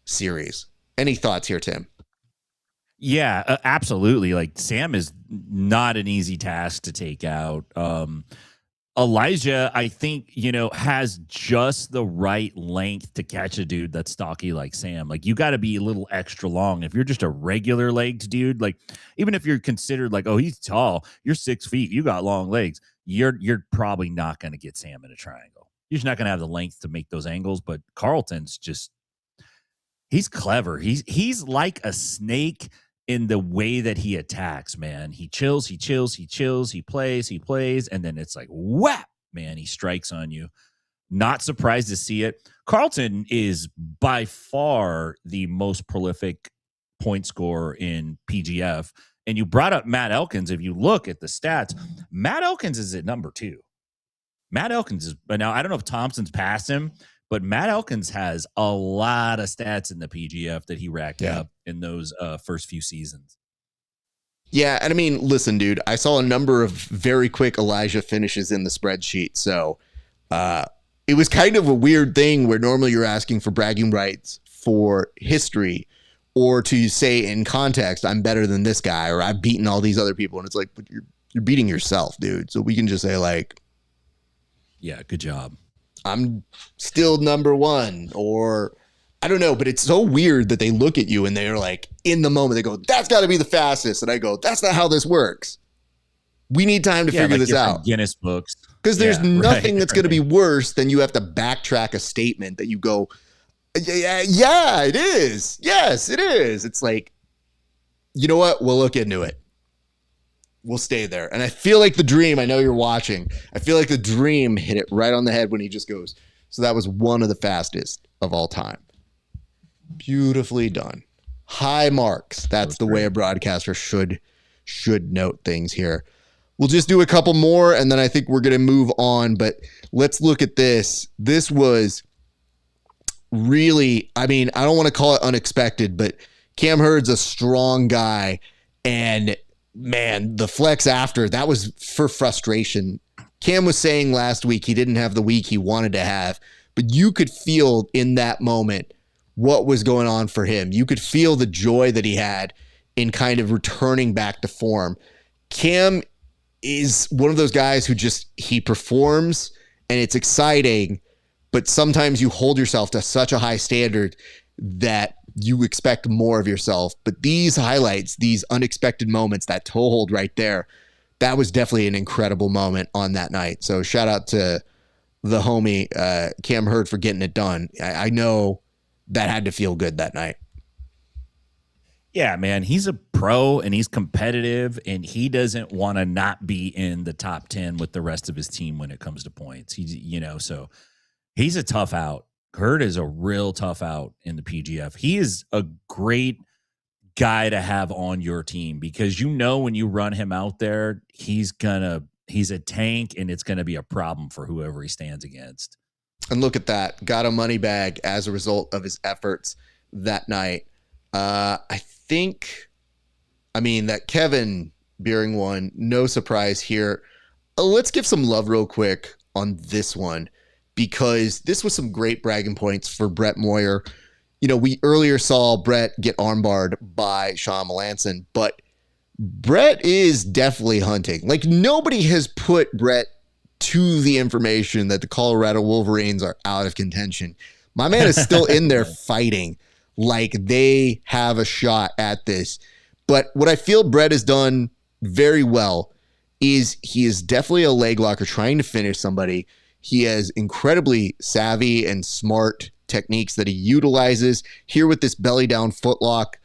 series. Any thoughts here, Tim? Yeah, absolutely. Like, Sam is not an easy task to take out. Elijah, I think, has just the right length to catch a dude that's stocky like Sam. Like, you got to be a little extra long. If you're just a regular legged dude, like, even if you're considered like, oh, he's tall, you're 6 feet, you got long legs, you're probably not going to get Sam in a triangle. You're just not going to have the length to make those angles. But Carlton's just, he's clever. He's like a snake in the way that he attacks, man. He chills, he plays, and then it's like, whap, man, he strikes on you. Not surprised to see it. Carlton is by far the most prolific point scorer in PGF. And you brought up Matt Elkins. If you look at the stats, Matt Elkins is at number 2. Matt Elkins is, but now I don't know if Thompson's passed him, but Matt Elkins has a lot of stats in the PGF that he racked up in those first few seasons. Yeah, and I mean, listen, dude, I saw a number of very quick Elijah finishes in the spreadsheet. So it was kind of a weird thing where normally you're asking for bragging rights for history or to say in context, I'm better than this guy or I've beaten all these other people. And it's like, but you're beating yourself, dude. So we can just say like, yeah, good job. I'm still number one, or I don't know, but it's so weird that they look at you and they're like, in the moment, they go, that's got to be the fastest. And I go, that's not how this works. We need time to figure this out. Guinness books. Because there's nothing that's going to be worse than you have to backtrack a statement that you go, yeah, it is. Yes, it is. It's like, you know what? We'll look into it. We'll stay there. And I feel like the dream, I know you're watching, I feel like the dream hit it right on the head when he just goes, so that was one of the fastest of all time. Beautifully done. High marks. That's the way a broadcaster should note things here. We'll just do a couple more, and then I think we're going to move on. But let's look at this. This was really, I mean, I don't want to call it unexpected, but Cam Hurd's a strong guy. And, man, the flex after, that was for frustration. Cam was saying last week he didn't have the week he wanted to have, but you could feel in that moment what was going on for him. You could feel the joy that he had in kind of returning back to form. Cam is one of those guys who just, he performs and it's exciting, but sometimes you hold yourself to such a high standard that you expect more of yourself. But these highlights, these unexpected moments, that toe hold right there, that was definitely an incredible moment on that night. So shout out to the homie Cam Hurd for getting it done. I know that had to feel good that night. Yeah, man, he's a pro and he's competitive and he doesn't want to not be in the top 10 with the rest of his team when it comes to points. He's, so he's a tough out. Kurt is a real tough out in the PGF. He is a great guy to have on your team because when you run him out there, he's a tank and it's going to be a problem for whoever he stands against. And look at that. Got a money bag as a result of his efforts that night. I think that Kevin Beering one, no surprise here. Let's give some love real quick on this one because this was some great bragging points for Brett Moyer. We earlier saw Brett get armbarred by Sean Melanson, but Brett is definitely hunting. Like nobody has put Brett to the information that the Colorado Wolverines are out of contention. My man is still in there fighting like they have a shot at this. But what I feel Brett has done very well is he is definitely a leg locker trying to finish somebody. He has incredibly savvy and smart techniques that he utilizes here with this belly down footlock.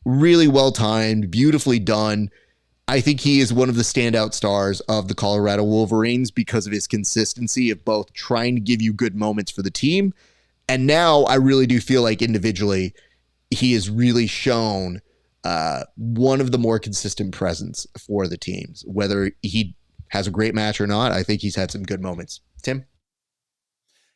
Really well timed, beautifully done. I think he is one of the standout stars of the Colorado Wolverines because of his consistency of both trying to give you good moments for the team. And now I really do feel like individually, he has really shown one of the more consistent presence for the teams. Whether he has a great match or not, I think he's had some good moments. Tim?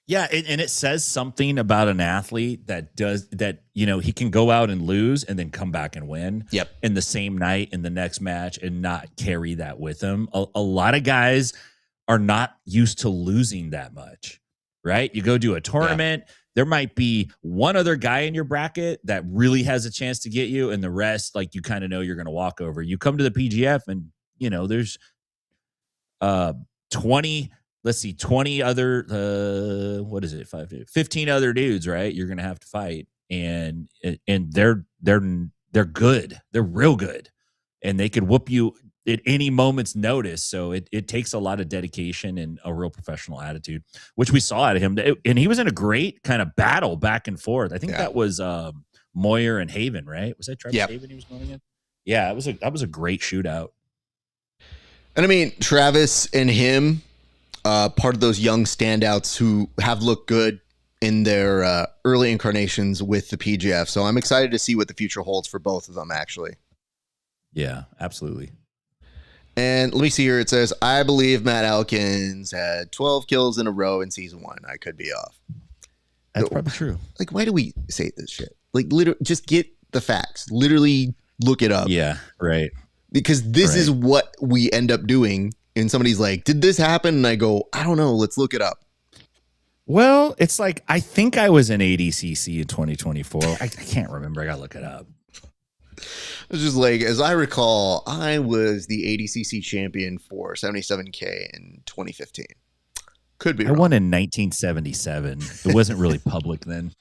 Yeah, and it says something about an athlete that does that, he can go out and lose and then come back and win in the same night in the next match and not carry that with him. A lot of guys are not used to losing that much, right? You go do a tournament, there might be one other guy in your bracket that really has a chance to get you, and the rest, like, you kind of know you're going to walk over. You come to the PGF and, there's 20 other, 15 other dudes, right? You're going to have to fight. And they're good. They're real good. And they could whoop you at any moment's notice. So it takes a lot of dedication and a real professional attitude, which we saw out of him. And he was in a great kind of battle back and forth. I think that was Moyer and Haven, right? Was that Travis Haven he was going against? Yeah, that was a great shootout. And Travis and him, part of those young standouts who have looked good in their early incarnations with the PGF. So I'm excited to see what the future holds for both of them, actually. Yeah, absolutely. And let me see here. It says, I believe Matt Elkins had 12 kills in a row in season 1. I could be off. That's probably true. Like, why do we say this shit? Like, literally, just get the facts. Literally look it up. Yeah, right. Because this is what we end up doing. And somebody's like, did this happen? And I go, I don't know. Let's look it up. Well, it's like I think I was in ADCC in 2024. I can't remember. I gotta look it up. It's just like, as I recall, I was the ADCC champion for 77K in 2015. Could be wrong. I won in 1977. It wasn't really public then.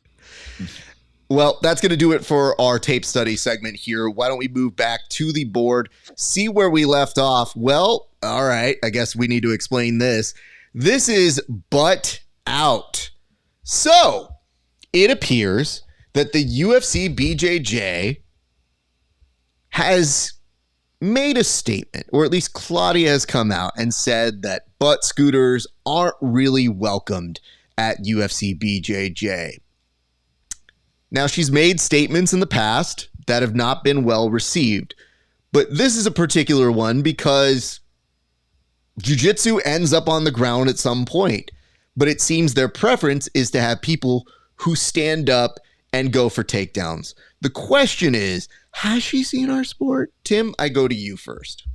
Well, that's going to do it for our tape study segment here. Why don't we move back to the board, see where we left off? Well, all right, I guess we need to explain this. This is butt out. So it appears that the UFC BJJ has made a statement, or at least Claudia has come out and said that butt scooters aren't really welcomed at UFC BJJ. Now, she's made statements in the past that have not been well received, but this is a particular one because jiu-jitsu ends up on the ground at some point, but it seems their preference is to have people who stand up and go for takedowns. The question is, has she seen our sport? Tim, I go to you first.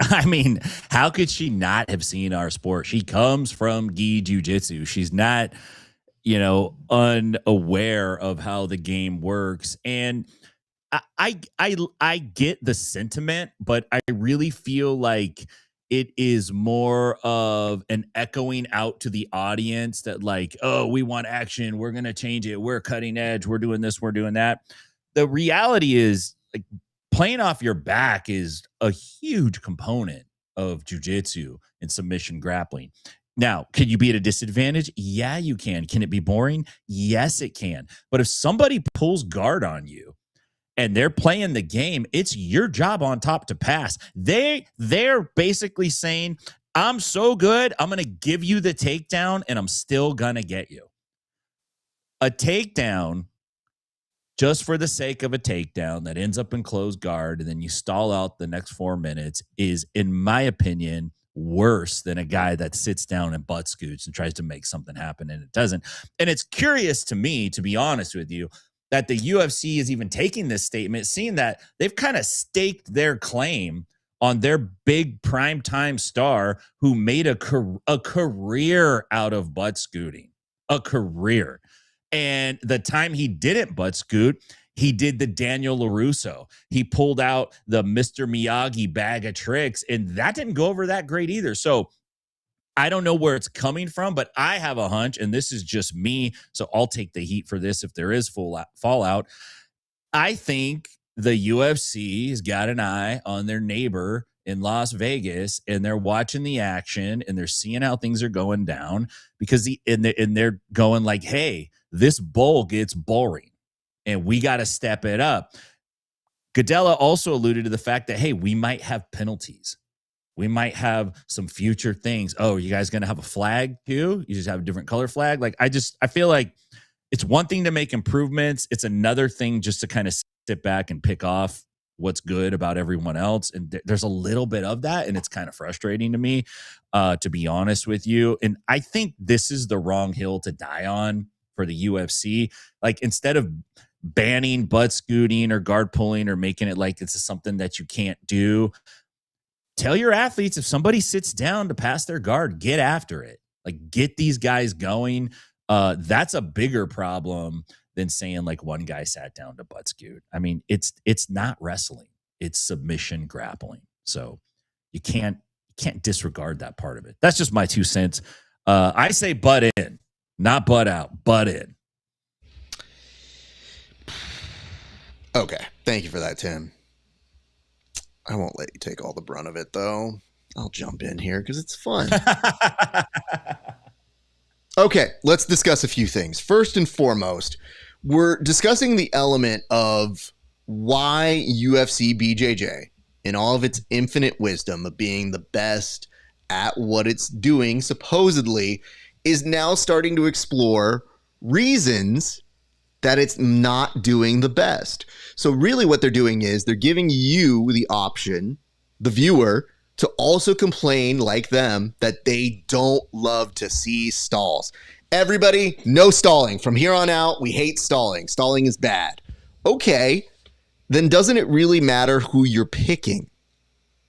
I mean, how could she not have seen our sport? She comes from gi jiu-jitsu. She's not, unaware of how the game works. And I get the sentiment, but I really feel like it is more of an echoing out to the audience that like, oh, we want action. We're going to change it. We're cutting edge. We're doing this. We're doing that. The reality is, like, playing off your back is a huge component of jiu-jitsu and submission grappling. Now, can you be at a disadvantage? Yeah, you can. Can it be boring? Yes, it can. But if somebody pulls guard on you and they're playing the game, it's your job on top to pass. They're basically saying, I'm so good, I'm going to give you the takedown and I'm still going to get you. A takedown, just for the sake of a takedown that ends up in closed guard and then you stall out the next 4 minutes, is, in my opinion, worse than a guy that sits down and butt scoots and tries to make something happen and it doesn't. And it's curious to me, to be honest with you, that the UFC is even taking this statement, seeing that they've kind of staked their claim on their big primetime star who made a career out of butt scooting, a career. And the time he didn't butt scoot, he did the Daniel LaRusso. He pulled out the Mr. Miyagi bag of tricks, and that didn't go over that great either. So I don't know where it's coming from, but I have a hunch, and this is just me, so I'll take the heat for this if there is fallout. I think the UFC has got an eye on their neighbor in Las Vegas, and they're watching the action, and they're seeing how things are going down because they're going like, hey, this bowl gets boring, and we got to step it up. Godella also alluded to the fact that, hey, we might have penalties. We might have some future things. Oh, you guys going to have a flag too? You just have a different color flag? Like, I feel like it's one thing to make improvements. It's another thing just to kind of sit back and pick off what's good about everyone else. And there's a little bit of that. And it's kind of frustrating to me, to be honest with you. And I think this is the wrong hill to die on for the UFC. Like, instead of banning butt scooting or guard pulling or making it like it's something that you can't do, tell your athletes, if somebody sits down to pass their guard, get after it. Like, get these guys going. That's a bigger problem than saying like one guy sat down to butt scoot. I mean, it's not wrestling, it's submission grappling. So you can't disregard that part of it. That's just my 2 cents. I say butt in, not butt out, butt in. Okay. Thank you for that, Tim. I won't let you take all the brunt of it, though. I'll jump in here because it's fun. Okay, let's discuss a few things. First and foremost, we're discussing the element of why UFC BJJ, in all of its infinite wisdom of being the best at what it's doing, supposedly, is now starting to explore reasons that it's not doing the best. So really what they're doing is they're giving you the option, the viewer, to also complain like them that they don't love to see stalls. Everybody, no stalling. From here on out, we hate stalling. Stalling is bad. Okay, then doesn't it really matter who you're picking?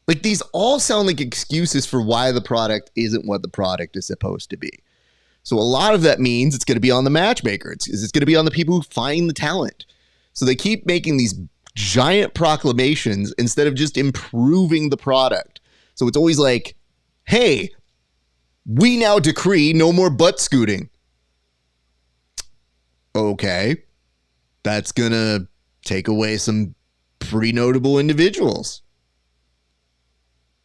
Like, these all sound like excuses for why the product isn't what the product is supposed to be. So a lot of that means it's going to be on the matchmaker. It's going to be on the people who find the talent. So they keep making these giant proclamations instead of just improving the product. So it's always like, hey, we now decree no more butt scooting. Okay. That's going to take away some pretty notable individuals.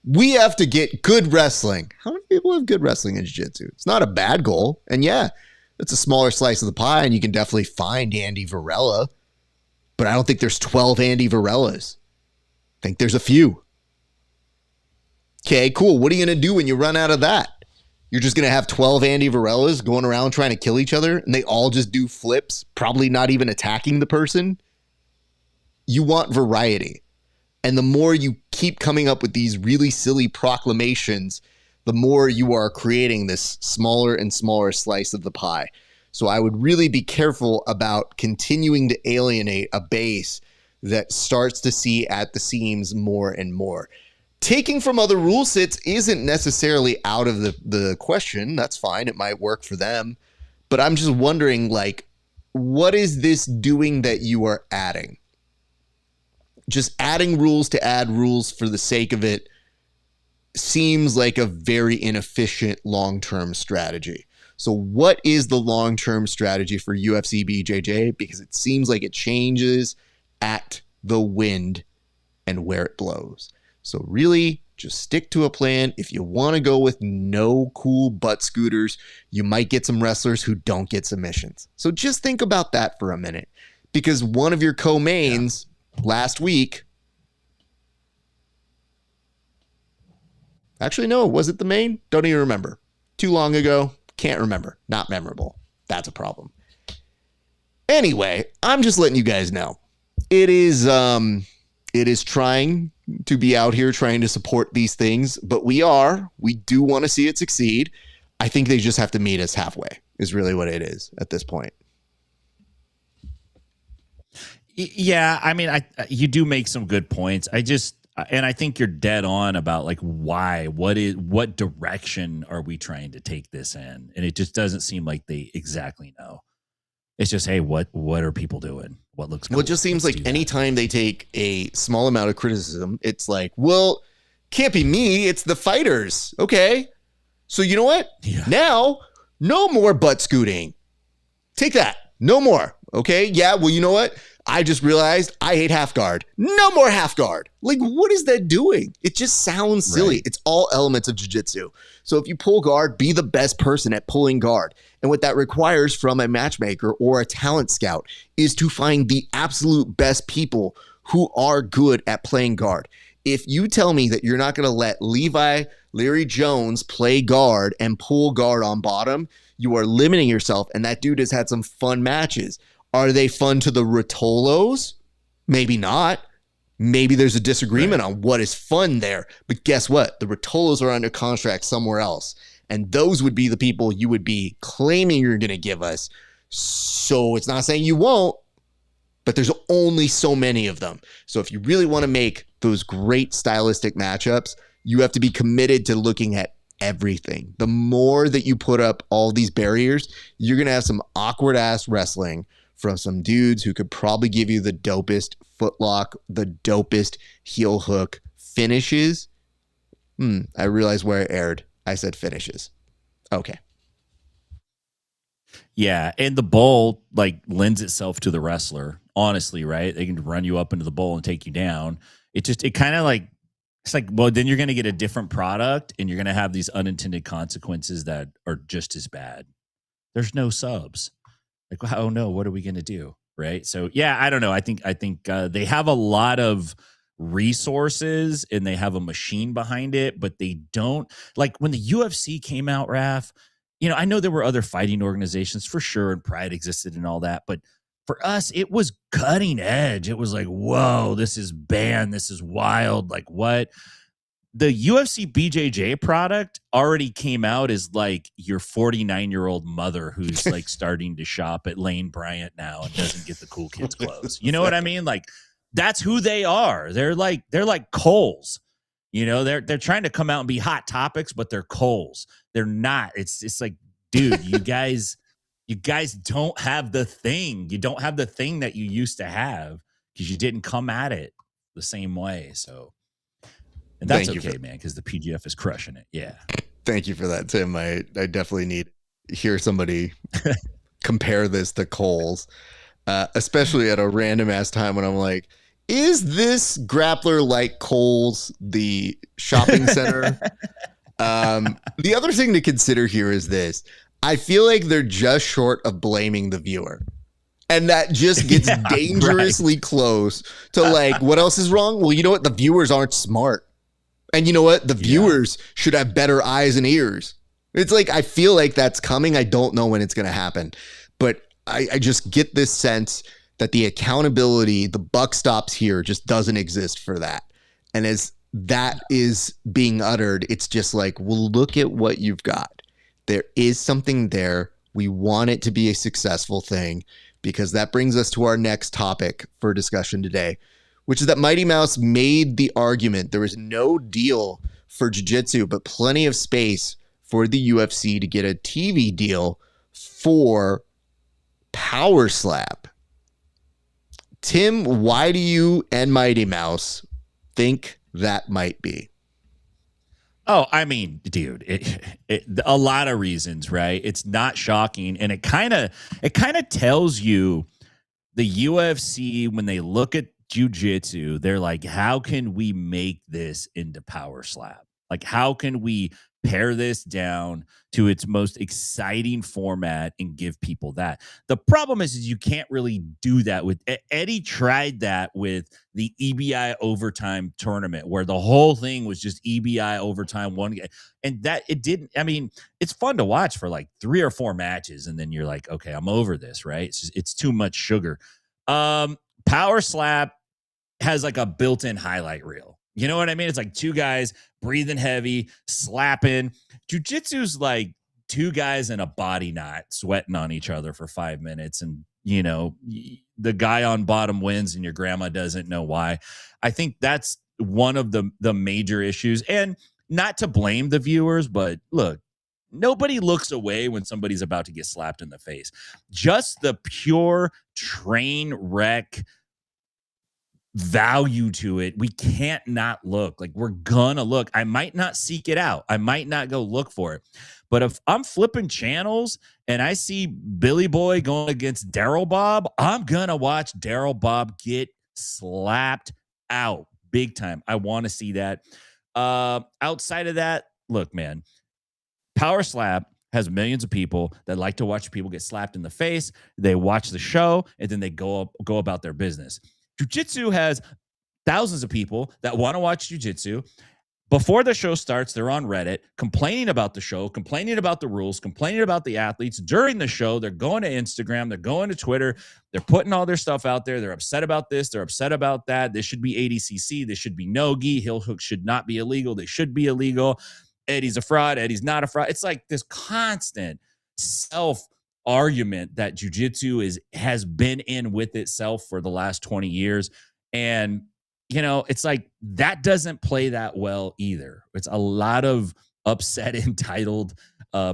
We have to get good wrestling. How many people have good wrestling in jiu-jitsu? It's not a bad goal. And yeah, it's a smaller slice of the pie, and you can definitely find Andy Varela. But I don't think there's 12 Andy Varellas. I think there's a few. Okay, cool. What are you going to do when you run out of that? You're just going to have 12 Andy Varellas going around trying to kill each other, and they all just do flips, probably not even attacking the person? You want variety. And the more you keep coming up with these really silly proclamations, the more you are creating this smaller and smaller slice of the pie. So I would really be careful about continuing to alienate a base that starts to see at the seams more and more. Taking from other rule sets isn't necessarily out of the question. That's fine. It might work for them. But I'm just wondering, like, what is this doing that you are adding? Just adding rules to add rules for the sake of it seems like a very inefficient long-term strategy. So what is the long-term strategy for UFC BJJ? Because it seems like it changes at the wind and where it blows. So really, just stick to a plan. If you want to go with no cool butt scooters, you might get some wrestlers who don't get submissions. So just think about that for a minute. Because one of your co-mains last week, actually, no, was it the main? Don't even remember. Too long ago. Can't remember. Not memorable. That's a problem. Anyway, I'm just letting you guys know. It is trying to be out here trying to support these things, but we do want to see it succeed. I think they just have to meet us halfway is really what it is at this point. Yeah, I mean, you do make some good points. And I think you're dead on about like why, what direction are we trying to take this in? And it just doesn't seem like they exactly know. It's just, hey, what are people doing? What looks cool? Well, it just seems like anytime they take a small amount of criticism, it's like, well, can't be me. It's the fighters. Okay. So you know what? Yeah. Now, no more butt scooting. Take that. No more. Okay. Yeah. Well, you know what? I just realized I hate half guard. No more half guard. Like, what is that doing? It just sounds silly. Right. It's all elements of jiu-jitsu. So if you pull guard, be the best person at pulling guard. And what that requires from a matchmaker or a talent scout is to find the absolute best people who are good at playing guard. If you tell me that you're not going to let Larry Jones play guard and pull guard on bottom, you are limiting yourself. And that dude has had some fun matches. Are they fun to the Rotolos? Maybe not. Maybe there's a disagreement on what is fun there. But guess what? The Rotolos are under contract somewhere else. And those would be the people you would be claiming you're going to give us. So it's not saying you won't, but there's only so many of them. So if you really want to make those great stylistic matchups, you have to be committed to looking at everything. The more that you put up all these barriers, you're going to have some awkward ass wrestling from some dudes who could probably give you the dopest footlock, the dopest heel hook finishes. I realized where I erred. I said finishes. Okay. Yeah, and the bowl like lends itself to the wrestler, honestly, right? They can run you up into the bowl and take you down. It kind of like, it's like, well, then you're going to get a different product and you're going to have these unintended consequences that are just as bad. There's no subs. Like, oh no, what are we going to do? Right. So, yeah, I don't know. I think they have a lot of resources and they have a machine behind it, but they don't, like when the UFC came out, Raf, you know, I know there were other fighting organizations for sure and Pride existed and all that, but for us, it was cutting edge. It was like, whoa, this is banned. This is wild. Like what? The UFC BJJ product already came out as like your 49-year-old mother who's like starting to shop at Lane Bryant now and doesn't get the cool kids clothes. You know what I mean? Like that's who they are. They're like Kohl's. You know, they're trying to come out and be hot topics, but they're Kohl's. They're not. It's like dude, you guys don't have the thing. You don't have the thing that you used to have because you didn't come at it the same way. So, and that's okay, man, because the PGF is crushing it. Yeah. Thank you for that, Tim. I definitely need to hear somebody compare this to Cole's, especially at a random ass time when I'm like, is this grappler like Cole's, the shopping center? The other thing to consider here is this. I feel like they're just short of blaming the viewer. And that just gets dangerously close to like, what else is wrong? Well, you know what? The viewers aren't smart. And you know what? The viewers should have better eyes and ears. It's like, I feel like that's coming. I don't know when it's going to happen. But I just get this sense that the accountability, the buck stops here, just doesn't exist for that. And as that is being uttered, it's just like, well, look at what you've got. There is something there. We want it to be a successful thing, because that brings us to our next topic for discussion today, which is that Mighty Mouse made the argument there was no deal for jiu-jitsu, but plenty of space for the UFC to get a TV deal for Power Slap. Tim, why do you and Mighty Mouse think that might be? Oh, I mean, dude, a lot of reasons, right? It's not shocking, and it kind of tells you the UFC, when they look at jiu-jitsu, they're like, how can we make this into Power Slap? Like, how can we pare this down to its most exciting format and give people that? The problem is you can't really do that with Eddie. Tried that with the EBI overtime tournament, where the whole thing was just EBI overtime one, and that it didn't. I mean, it's fun to watch for like 3 or 4 matches, and then you're like, okay, I'm over this, right? It's too much sugar. Power Slap has like a built-in highlight reel. You know what I mean? It's like 2 guys breathing heavy, slapping. Jiu-jitsu's like 2 guys in a body knot sweating on each other for 5 minutes. And, you know, the guy on bottom wins and your grandma doesn't know why. I think that's one of the major issues. And not to blame the viewers, but look, nobody looks away when somebody's about to get slapped in the face. Just the pure train wreck value to it, we can't not look. Like, we're gonna look. I might not seek it out, I might not go look for it, but if I'm flipping channels and I see Billy Boy going against Daryl Bob, I'm gonna watch Daryl Bob get slapped out big time. I want to see that. Outside of that, look, man, Power Slap has millions of people that like to watch people get slapped in the face. They watch the show and then they go about their business. Jiu-jitsu has thousands of people that want to watch jiu-jitsu. Before the show starts, they're on Reddit complaining about the show, complaining about the rules, complaining about the athletes. During the show, they're going to Instagram, they're going to Twitter, they're putting all their stuff out there. They're upset about this, they're upset about that. This should be ADCC, this should be no-gi. Heel hooks should not be illegal, they should be illegal. Eddie's a fraud, Eddie's not a fraud. It's like this constant argument that jiu-jitsu has been in with itself for the last 20 years. And, you know, it's like that doesn't play that well either. It's a lot of upset, entitled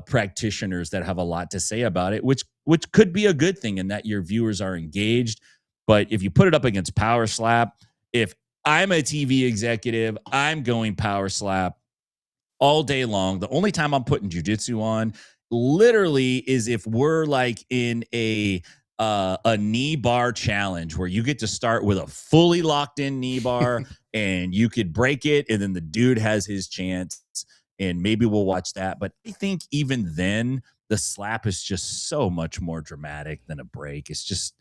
practitioners that have a lot to say about it, which could be a good thing in that your viewers are engaged. But if you put it up against Power Slap, if I'm a TV executive, I'm going Power Slap all day long. The only time I'm putting jiu-jitsu on literally is if we're like in a knee bar challenge where you get to start with a fully locked in knee bar and you could break it and then the dude has his chance, and maybe we'll watch that. But I think even then the slap is just so much more dramatic than a break. It's just,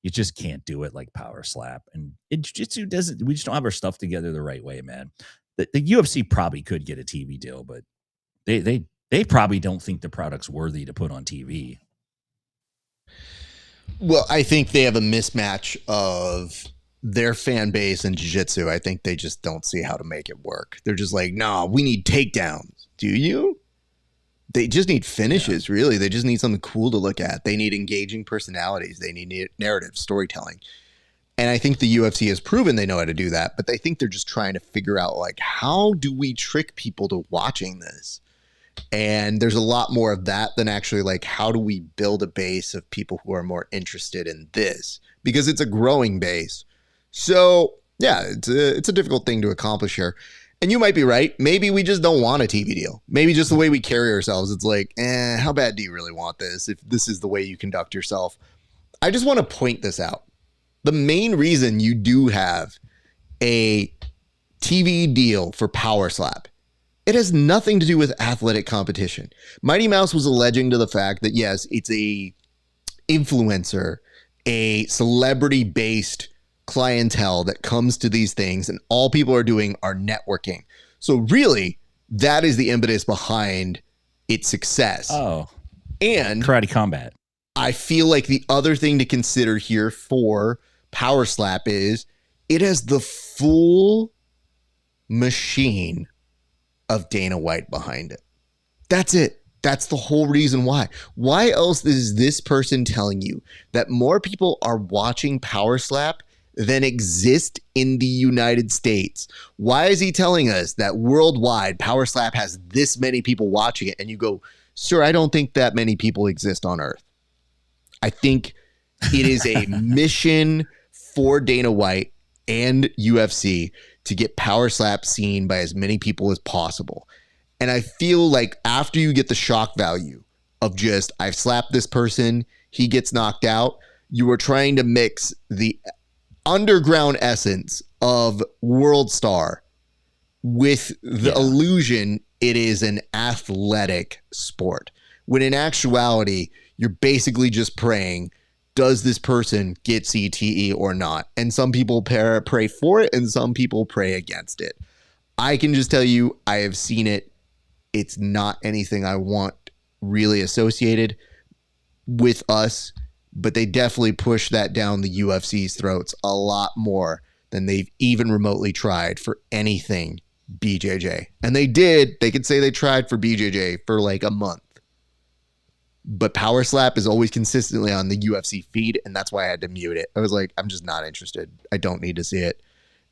you just can't do it like Power Slap. And jiu-jitsu doesn't, we just don't have our stuff together the right way, man. The UFC probably could get a TV deal, but they probably don't think the product's worthy to put on TV. Well, I think they have a mismatch of their fan base and jiu-jitsu. I think they just don't see how to make it work. They're just like, nah, we need takedowns. Do you? They just need finishes, really. They just need something cool to look at. They need engaging personalities. They need narrative storytelling. And I think the UFC has proven they know how to do that, but they think they're just trying to figure out, like, how do we trick people to watching this? And there's a lot more of that than actually like, how do we build a base of people who are more interested in this? Because it's a growing base. So yeah, it's a difficult thing to accomplish here. And you might be right. Maybe we just don't want a TV deal. Maybe just the way we carry ourselves, it's like, how bad do you really want this if this is the way you conduct yourself? I just want to point this out. The main reason you do have a TV deal for Power Slap, it has nothing to do with athletic competition. Mighty Mouse was alleging to the fact that, yes, it's a influencer, a celebrity-based clientele that comes to these things, and all people are doing are networking. So really, that is the impetus behind its success. Oh, and Karate Combat. I feel like the other thing to consider here for Power Slap is it has the full machine of Dana White behind it. That's it. That's the whole reason why. Why else is this person telling you that more people are watching Power Slap than exist in the United States? Why is he telling us that worldwide Power Slap has this many people watching it? And you go, sir, I don't think that many people exist on Earth. I think it is a mission for Dana White and UFC to get Power Slap seen by as many people as possible. And I feel like after you get the shock value of just, I've slapped this person, he gets knocked out, you are trying to mix the underground essence of World Star with the illusion it is an athletic sport. When in actuality, you're basically just praying, does this person get CTE or not? And some people pray for it and some people pray against it. I can just tell you, I have seen it. It's not anything I want really associated with us, but they definitely push that down the UFC's throats a lot more than they've even remotely tried for anything BJJ. And they could say they tried for BJJ for like a month. But Power Slap is always consistently on the UFC feed, and that's why I had to mute it. I was like, I'm just not interested. I don't need to see it.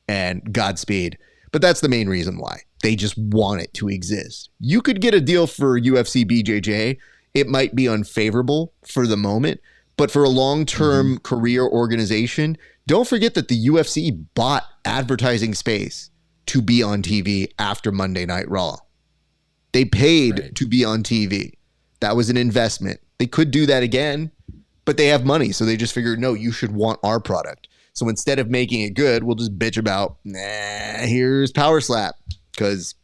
And Godspeed. But that's the main reason why. They just want it to exist. You could get a deal for UFC BJJ. It might be unfavorable for the moment, but for a long-term career organization, don't forget that the UFC bought advertising space to be on TV after Monday Night Raw. They paid to be on TV. That was an investment. They could do that again, but they have money. So they just figured, no, you should want our product. So instead of making it good, we'll just bitch about, here's Power Slap, because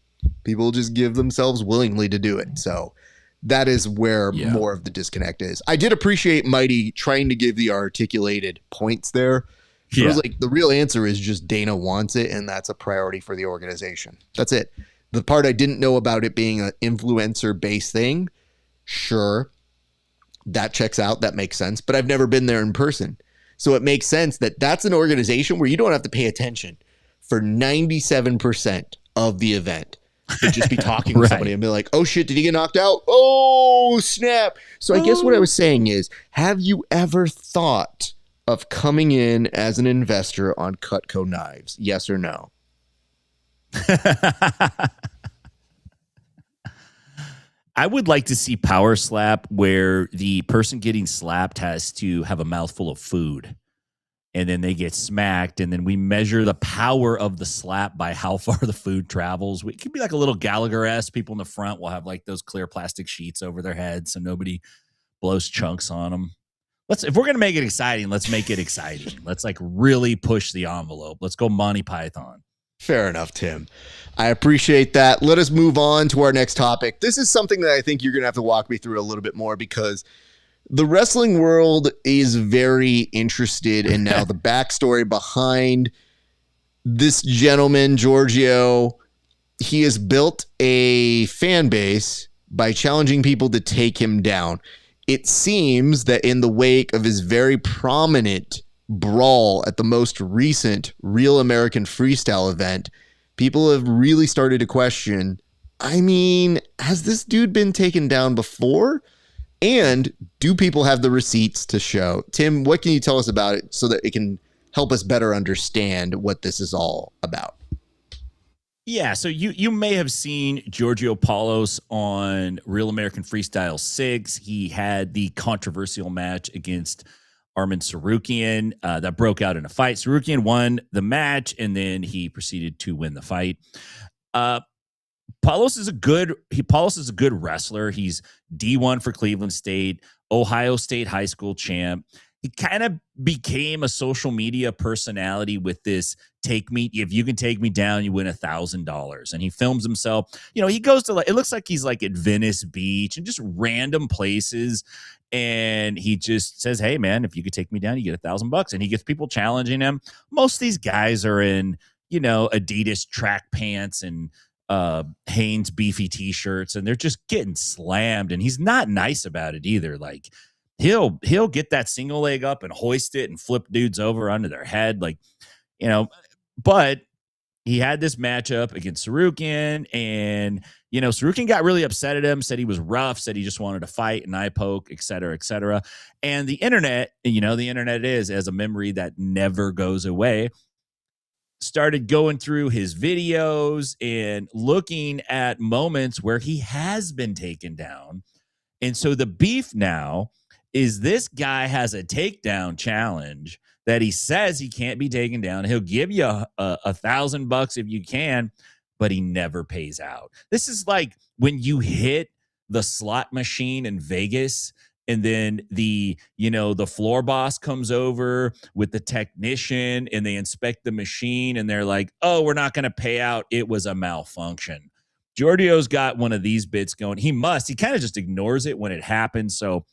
people just give themselves willingly to do it. So that is where more of the disconnect is. I did appreciate Mighty trying to give the articulated points there. It was like, the real answer is just Dana wants it, and that's a priority for the organization. That's it. The part I didn't know about it being an influencer-based thing, sure, that checks out. That makes sense. But I've never been there in person. So it makes sense that that's an organization where you don't have to pay attention for 97% of the event. To just be talking to somebody and be like, oh shit, did he get knocked out? Oh snap. So I guess what I was saying is, have you ever thought of coming in as an investor on Cutco Knives? Yes or no? I would like to see Power Slap where the person getting slapped has to have a mouthful of food and then they get smacked, and then we measure the power of the slap by how far the food travels. It could be like a little Gallagher-esque. People in the front will have like those clear plastic sheets over their heads so nobody blows chunks on them. If we're going to make it exciting, let's make it exciting. Let's like really push the envelope. Let's go Monty Python. Fair enough, Tim. I appreciate that. Let us move on to our next topic. This is something that I think you're going to have to walk me through a little bit more, because the wrestling world is very interested in now the backstory behind this gentleman, Giorgio. He has built a fan base by challenging people to take him down. It seems that in the wake of his very prominent brawl at the most recent Real American Freestyle event, people have really started to question, I mean, has this dude been taken down before? And do people have the receipts to show? Tim, what can you tell us about it so that it can help us better understand what this is all about? Yeah, so you may have seen Giorgio Paulos on Real American Freestyle 6. He had the controversial match against Armin Sarukian that broke out in a fight. Sarukian won the match, and then he proceeded to win the fight. Uh, Paulos is a good wrestler. He's D1 for Cleveland State, Ohio State high school champ. He kind of became a social media personality with this take me. If you can take me down, you win $1,000. And he films himself. He goes to it looks like he's like at Venice Beach and just random places. And he just says, hey man, if you could take me down, you get $1,000. And he gets people challenging him. Most of these guys are in, Adidas track pants and Hanes beefy t-shirts, and they're just getting slammed. And he's not nice about it either. Like, he'll get that single leg up and hoist it and flip dudes over under their head. But he had this matchup against Sarukian, and, Sarukian got really upset at him, said he was rough, said he just wanted to fight and eye poke, et cetera, et cetera. And the internet, the internet is as a memory that never goes away, started going through his videos and looking at moments where he has been taken down. And so the beef now is this guy has a takedown challenge that he says he can't be taken down. He'll give you $1,000 if you can, but he never pays out. This is like when you hit the slot machine in Vegas and then the floor boss comes over with the technician and they inspect the machine and they're like, oh, we're not going to pay out. It was a malfunction. Giorgio's got one of these bits going. He kind of just ignores it when it happens. So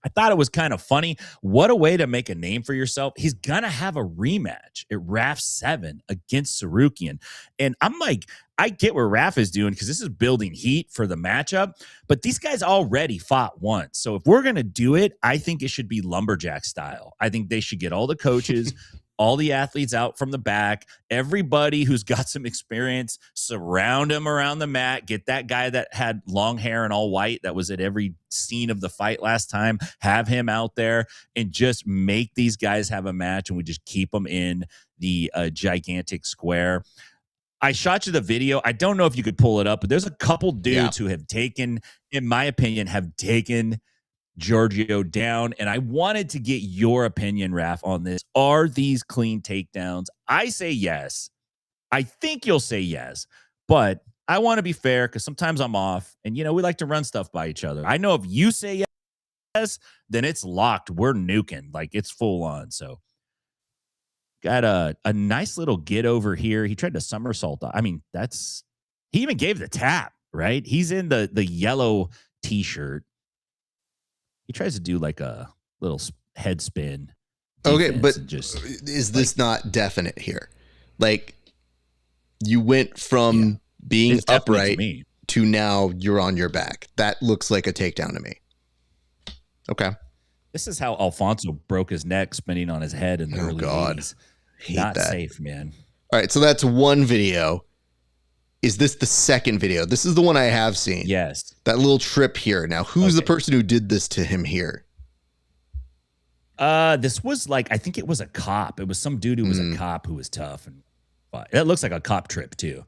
I thought it was kind of funny. What a way to make a name for yourself. He's going to have a rematch at RAF 7 against Sarukian. And I'm like, I get what RAF is doing because this is building heat for the matchup, but these guys already fought once. So if we're going to do it, I think it should be lumberjack style. I think they should get all the coaches, all the athletes out from the back, everybody who's got some experience, surround him around the mat, get that guy that had long hair and all white that was at every scene of the fight last time, have him out there and just make these guys have a match, and we just keep them in the gigantic square. I shot you the video. I don't know if you could pull it up, but there's a couple dudes who have taken, in my opinion, Giorgio down, and I wanted to get your opinion, Raf, on this. Are these clean takedowns? I say yes. I think you'll say yes, but I want to be fair because sometimes I'm off, and we like to run stuff by each other. I know if you say yes, then it's locked. We're nuking, like it's full on. So got a nice little get over here. He tried to somersault. I mean, he even gave the tap, right? He's in the yellow t-shirt. He tries to do like a little head spin. Okay, but is this not definite here? Like, you went from being upright to now you're on your back. That looks like a takedown to me. Okay. This is how Alfonso broke his neck spinning on his head in the early 80s. Not safe, man. All right, so that's one video. Is this the second video? This is the one I have seen. Yes. That little trip here. Now, who's the person who did this to him here? This was I think it was a cop. It was some dude who was a cop who was tough. And it looks like a cop trip too,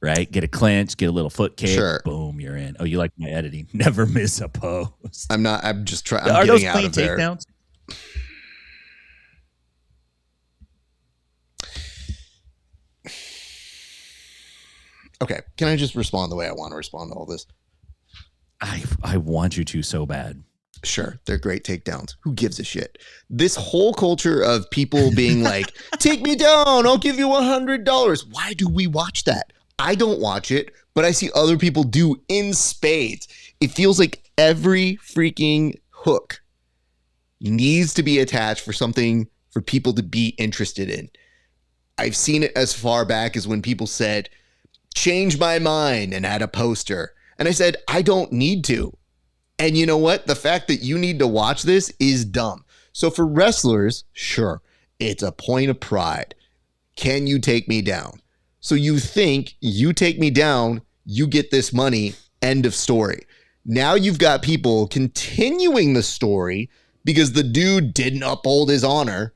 right? Get a clinch, get a little foot kick. Sure. Boom, you're in. Oh, you like my editing. Never miss a pose. I'm just trying. Are those clean takedowns? Okay, can I just respond the way I want to respond to all this? I want you to so bad. Sure, they're great takedowns. Who gives a shit? This whole culture of people being like, take me down, I'll give you $100. Why do we watch that? I don't watch it, but I see other people do in spades. It feels like every freaking hook needs to be attached for something for people to be interested in. I've seen it as far back as when people said, change my mind, and had a poster. And I said, I don't need to. And you know what? The fact that you need to watch this is dumb. So for wrestlers, sure, it's a point of pride. Can you take me down? So you think you take me down, you get this money, end of story. Now you've got people continuing the story because the dude didn't uphold his honor.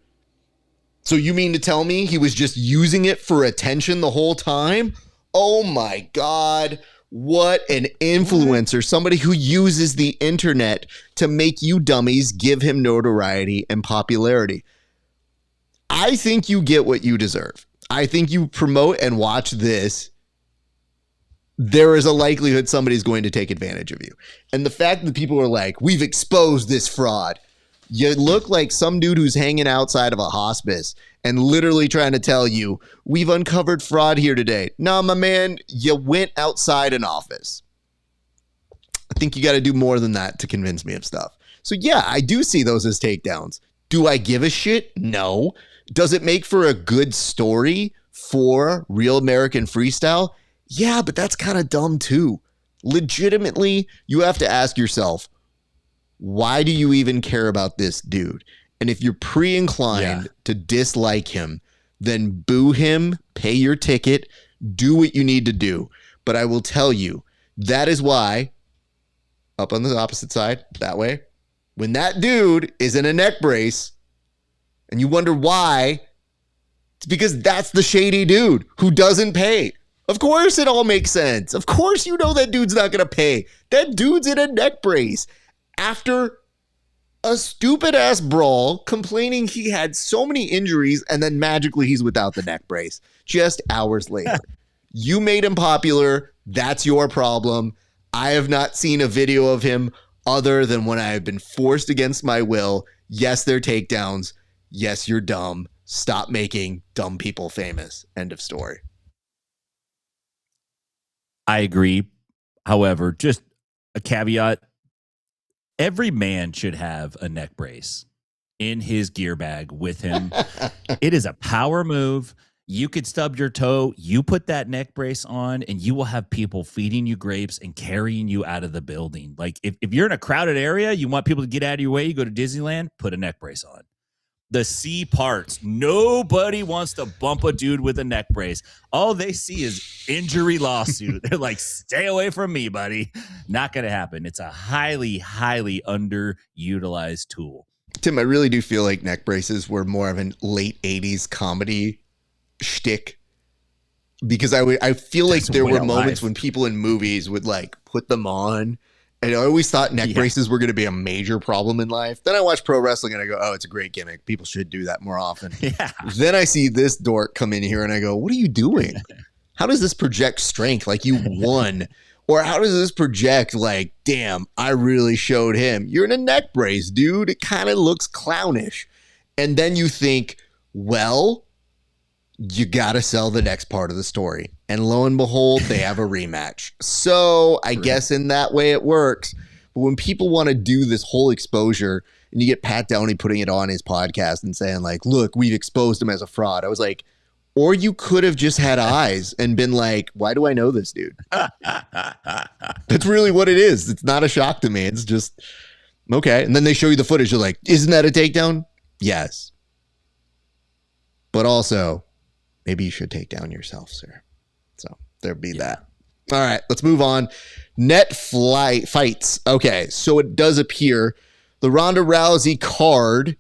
So you mean to tell me he was just using it for attention the whole time? Oh my God. What an influencer, somebody who uses the internet to make you dummies give him notoriety and popularity. I think you get what you deserve. I think you promote and watch this. There is a likelihood somebody's going to take advantage of you. And the fact that people are like, we've exposed this fraud. You look like some dude who's hanging outside of a hospice and literally trying to tell you, we've uncovered fraud here today. No, my man, you went outside an office. I think you got to do more than that to convince me of stuff. So yeah, I do see those as takedowns. Do I give a shit? No. Does it make for a good story for Real American Freestyle? Yeah, but that's kind of dumb too. Legitimately, you have to ask yourself, why do you even care about this dude? And if you're pre-inclined to dislike him, then boo him, pay your ticket, do what you need to do. But I will tell you, that is why, up on the opposite side, that way, when that dude is in a neck brace and you wonder why, it's because that's the shady dude who doesn't pay. Of course it all makes sense. Of course you know that dude's not going to pay. That dude's in a neck brace after a stupid ass brawl complaining he had so many injuries and then magically he's without the neck brace just hours later. You made him popular. That's your problem. I have not seen a video of him other than when I have been forced against my will. Yes, they're takedowns. Yes, you're dumb. Stop making dumb people famous. End of story. I agree. However, just a caveat. Every man should have a neck brace in his gear bag with him. It is a power move. You could stub your toe. You put that neck brace on and you will have people feeding you grapes and carrying you out of the building. Like if you're in a crowded area, you want people to get out of your way, you go to Disneyland, put a neck brace on. The C parts. Nobody wants to bump a dude with a neck brace. All they see is injury lawsuit. They're like, stay away from me, buddy. Not going to happen. It's a highly, highly underutilized tool. Tim, I really do feel like neck braces were more of an late 80s comedy shtick. Because I feel like there were moments when people in movies would like put them on. And I always thought neck braces were going to be a major problem in life. Then I watch pro wrestling and I go, oh, it's a great gimmick. People should do that more often. Yeah. Then I see this dork come in here and I go, what are you doing? How does this project strength like you won? Or how does this project like, damn, I really showed him? You're in a neck brace, dude. It kind of looks clownish. And then you think, well, you got to sell the next part of the story. And lo and behold, they have a rematch. So I guess in that way it works. But when people want to do this whole exposure and you get Pat Downey putting it on his podcast and saying like, look, we've exposed him as a fraud. I was like, or you could have just had eyes and been like, why do I know this dude? That's really what it is. It's not a shock to me. It's just, okay. And then they show you the footage. You're like, isn't that a takedown? Yes. But also, maybe you should take down yourself, sir. So there be that. All right, let's move on. NETFLIGHTS. Okay, so it does appear the Ronda Rousey card,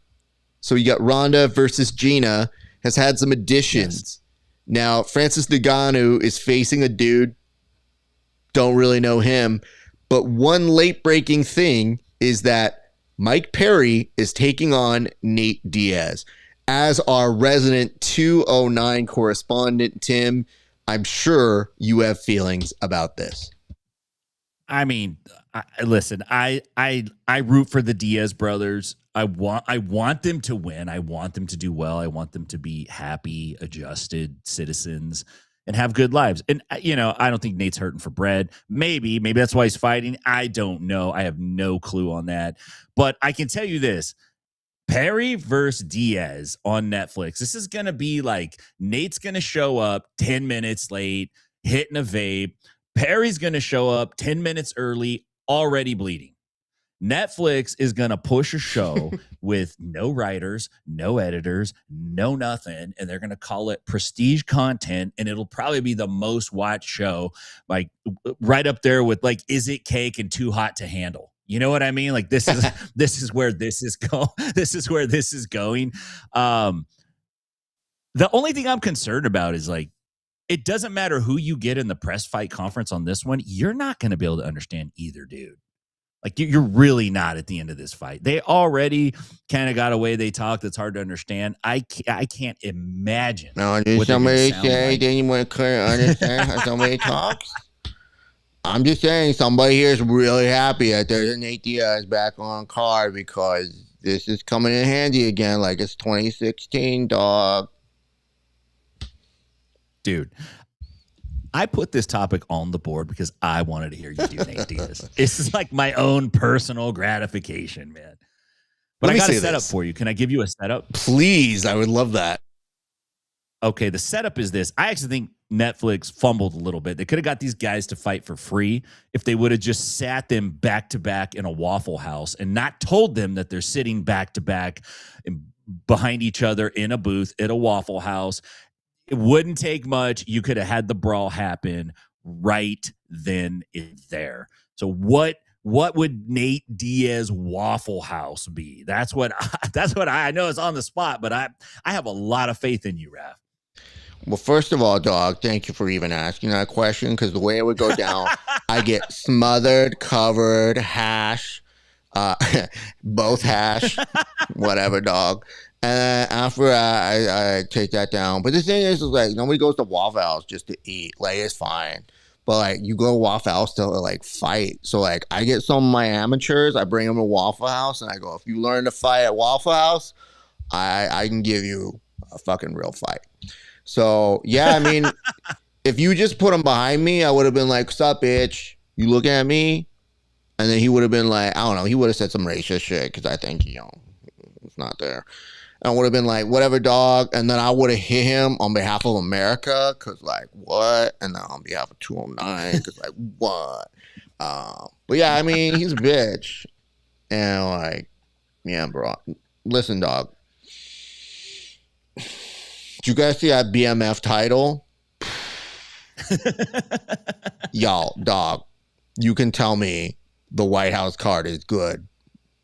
so you got Ronda versus Gina, has had some additions. Yes. Now, Francis Ngannou is facing a dude. Don't really know him. But one late-breaking thing is that Mike Perry is taking on Nate Diaz. As our resident 209 correspondent, Tim, I'm sure you have feelings about this. I mean, listen, I root for the Diaz brothers. I want them to win. I want them to do well. I want them to be happy, adjusted citizens and have good lives. And, you know, I don't think Nate's hurting for bread. Maybe that's why he's fighting. I don't know. I have no clue on that. But I can tell you this. Perry versus Diaz on Netflix. This is going to be like Nate's going to show up 10 minutes late, hitting a vape. Perry's going to show up 10 minutes early, already bleeding. Netflix is going to push a show with no writers, no editors, no nothing, and they're going to call it prestige content, and it'll probably be the most watched show, like right up there with like Is It Cake and Too Hot to Handle. You know what I mean? Like this is where this is where this is going. The only thing I'm concerned about is like it doesn't matter who you get in the press fight conference on this one. You're not going to be able to understand either dude. Like, you're really not at the end of this fight. They already kind of got a way they talk that's hard to understand. I can't imagine. No, did somebody say like. Then you want to understand how somebody talks? I'm just saying somebody here is really happy that there's Nate Diaz back on card because this is coming in handy again like it's 2016, dog. Dude, I put this topic on the board because I wanted to hear you do Nate Diaz. This is like my own personal gratification, man. But I got a setup for you. Can I give you a setup? Please, I would love that. Okay, the setup is this. I actually think Netflix fumbled a little bit. They could have got these guys to fight for free if they would have just sat them back to back in a Waffle House and not told them that they're sitting back to back behind each other in a booth at a Waffle House. It wouldn't take much. You could have had the brawl happen right then and there. So what would Nate Diaz Waffle House be? That's what I know it's on the spot, but I have a lot of faith in you, Raf. Well, first of all, dog, thank you for even asking that question, because the way it would go down, I get smothered, covered, hash, both hash, whatever, dog. And after I take that down. But the thing is like, nobody goes to Waffle House just to eat. Like, it's fine. But, like, you go to Waffle House to, like, fight. So, like, I get some of my amateurs. I bring them to Waffle House. And I go, if you learn to fight at Waffle House, I can give you a fucking real fight. So, yeah, I mean, if you just put him behind me, I would have been like, what's up, bitch? You looking at me? And then he would have been like, I don't know. He would have said some racist shit because I think, it's not there. And I would have been like, whatever, dog. And then I would have hit him on behalf of America because, like, what? And then on behalf of 209 because, like, what? But, yeah, I mean, he's a bitch. And, like, yeah, bro. Listen, dog. Did you guys see that BMF title? Y'all, dog, you can tell me the White House card is good,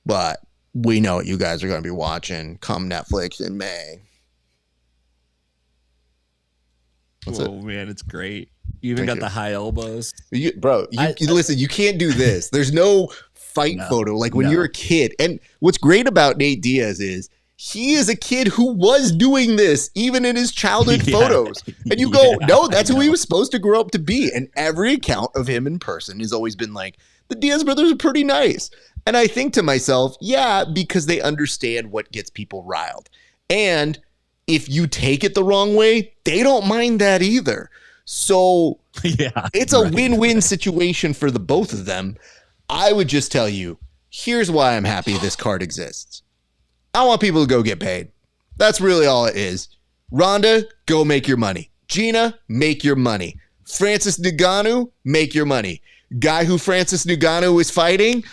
but we know what you guys are going to be watching come Netflix in May. Man, it's great. You even got the high elbows. Listen, you can't do this. There's no fight photo like when you're a kid. And what's great about Nate Diaz is he is a kid who was doing this even in his childhood photos. And you go, no, that's who he was supposed to grow up to be. And every account of him in person has always been like, the Diaz brothers are pretty nice. And I think to myself, yeah, because they understand what gets people riled. And if you take it the wrong way, they don't mind that either. So it's a win-win situation for the both of them. I would just tell you, here's why I'm happy this card exists. I want people to go get paid. That's really all it is. Rhonda, go make your money. Gina, make your money. Francis Ngannou, make your money. Guy who Francis Ngannou is fighting,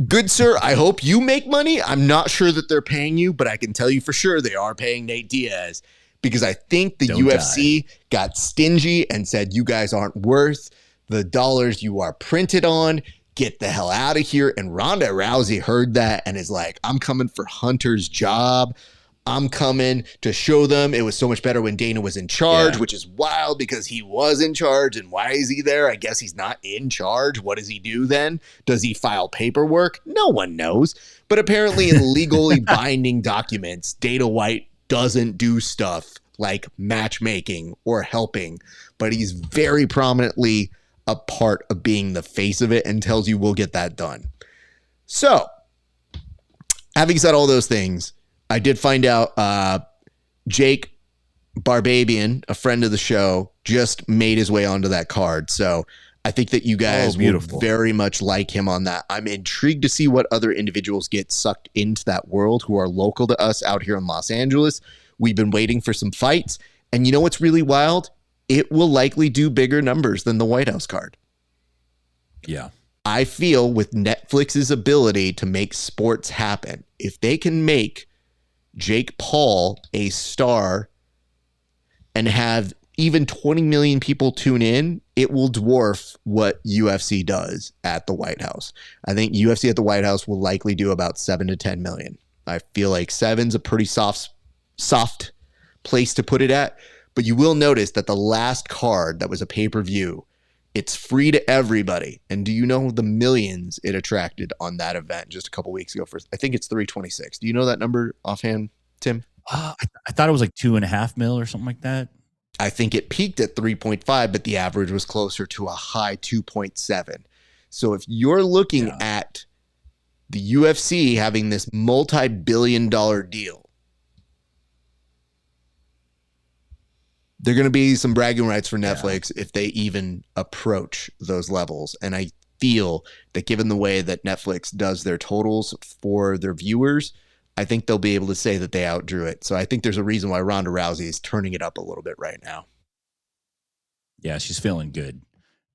good sir, I hope you make money. I'm not sure that they're paying you, but I can tell you for sure they are paying Nate Diaz because I think the UFC got stingy and said, you guys aren't worth the dollars you are printed on. Get the hell out of here. And Ronda Rousey heard that and is like, I'm coming for Hunter's job. I'm coming to show them it was so much better when Dana was in charge, which is wild because he was in charge. And why is he there? I guess he's not in charge. What does he do then? Does he file paperwork? No one knows. But apparently in legally binding documents, Dana White doesn't do stuff like matchmaking or helping, but he's very prominently a part of being the face of it and tells you we'll get that done. So, having said all those things, I did find out Jake Barbabian, a friend of the show, just made his way onto that card. So I think that you guys will very much like him on that. I'm intrigued to see what other individuals get sucked into that world who are local to us out here in Los Angeles. We've been waiting for some fights. And you know what's really wild? It will likely do bigger numbers than the White House card. Yeah. I feel with Netflix's ability to make sports happen, if they can make Jake Paul a star and have even 20 million people tune in, it will dwarf what UFC does at the White House. I think UFC at the White House will likely do about 7 to 10 million. I feel like 7's a pretty soft place to put it at. But you will notice that the last card that was a pay-per-view, it's free to everybody. And do you know the millions it attracted on that event just a couple weeks ago? I think it's 326. Do you know that number offhand, Tim? I thought it was like 2.5 mil or something like that. I think it peaked at 3.5, but the average was closer to a high 2.7. So if you're looking at the UFC having this multi-billion-dollar deal, there are going to be some bragging rights for Netflix if they even approach those levels. And I feel that given the way that Netflix does their totals for their viewers, I think they'll be able to say that they outdrew it. So I think there's a reason why Ronda Rousey is turning it up a little bit right now. Yeah, she's feeling good.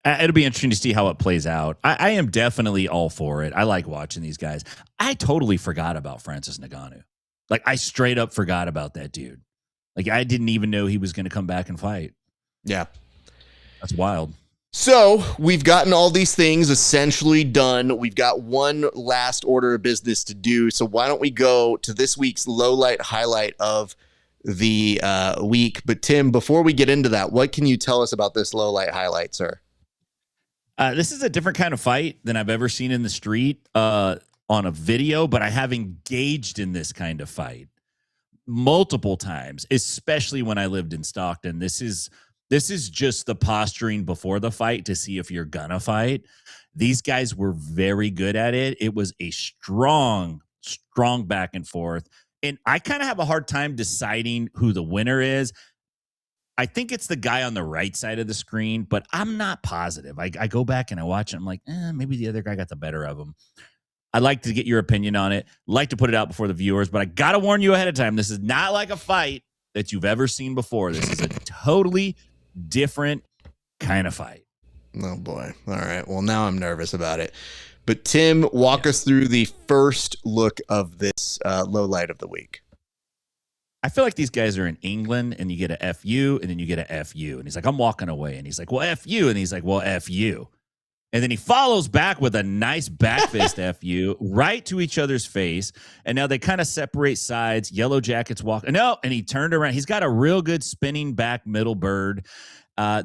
It'll be interesting to see how it plays out. I am definitely all for it. I like watching these guys. I totally forgot about Francis Ngannou. Like, I straight up forgot about that dude. Like, I didn't even know he was going to come back and fight. Yeah. That's wild. So we've gotten all these things essentially done. We've got one last order of business to do. So why don't we go to this week's low light highlight of the week? But Tim, before we get into that, what can you tell us about this low light highlight, sir? This is a different kind of fight than I've ever seen in the street on a video, but I have engaged in this kind of fight multiple times, especially when I lived in Stockton. This is just the posturing before the fight to see if you're gonna fight. These guys were very good at it. It was a strong back and forth. And I kind of have a hard time deciding who the winner is. I think it's the guy on the right side of the screen, but I'm not positive. I go back and I watch it. I'm like, maybe the other guy got the better of him. I'd like to get your opinion on it. Like to put it out before the viewers, but I got to warn you ahead of time. This is not like a fight that you've ever seen before. This is a totally different kind of fight. Oh, boy. All right. Well, now I'm nervous about it. But, Tim, walk us through the first look of this low light of the week. I feel like these guys are in England, and you get a FU, and then you get a FU. And he's like, I'm walking away. And he's like, well, F you. And he's like, well, F you. And then he follows back with a nice back fist FU right to each other's face. And now they kind of separate sides. Yellow Jackets walk. No, and he turned around. He's got a real good spinning back middle bird.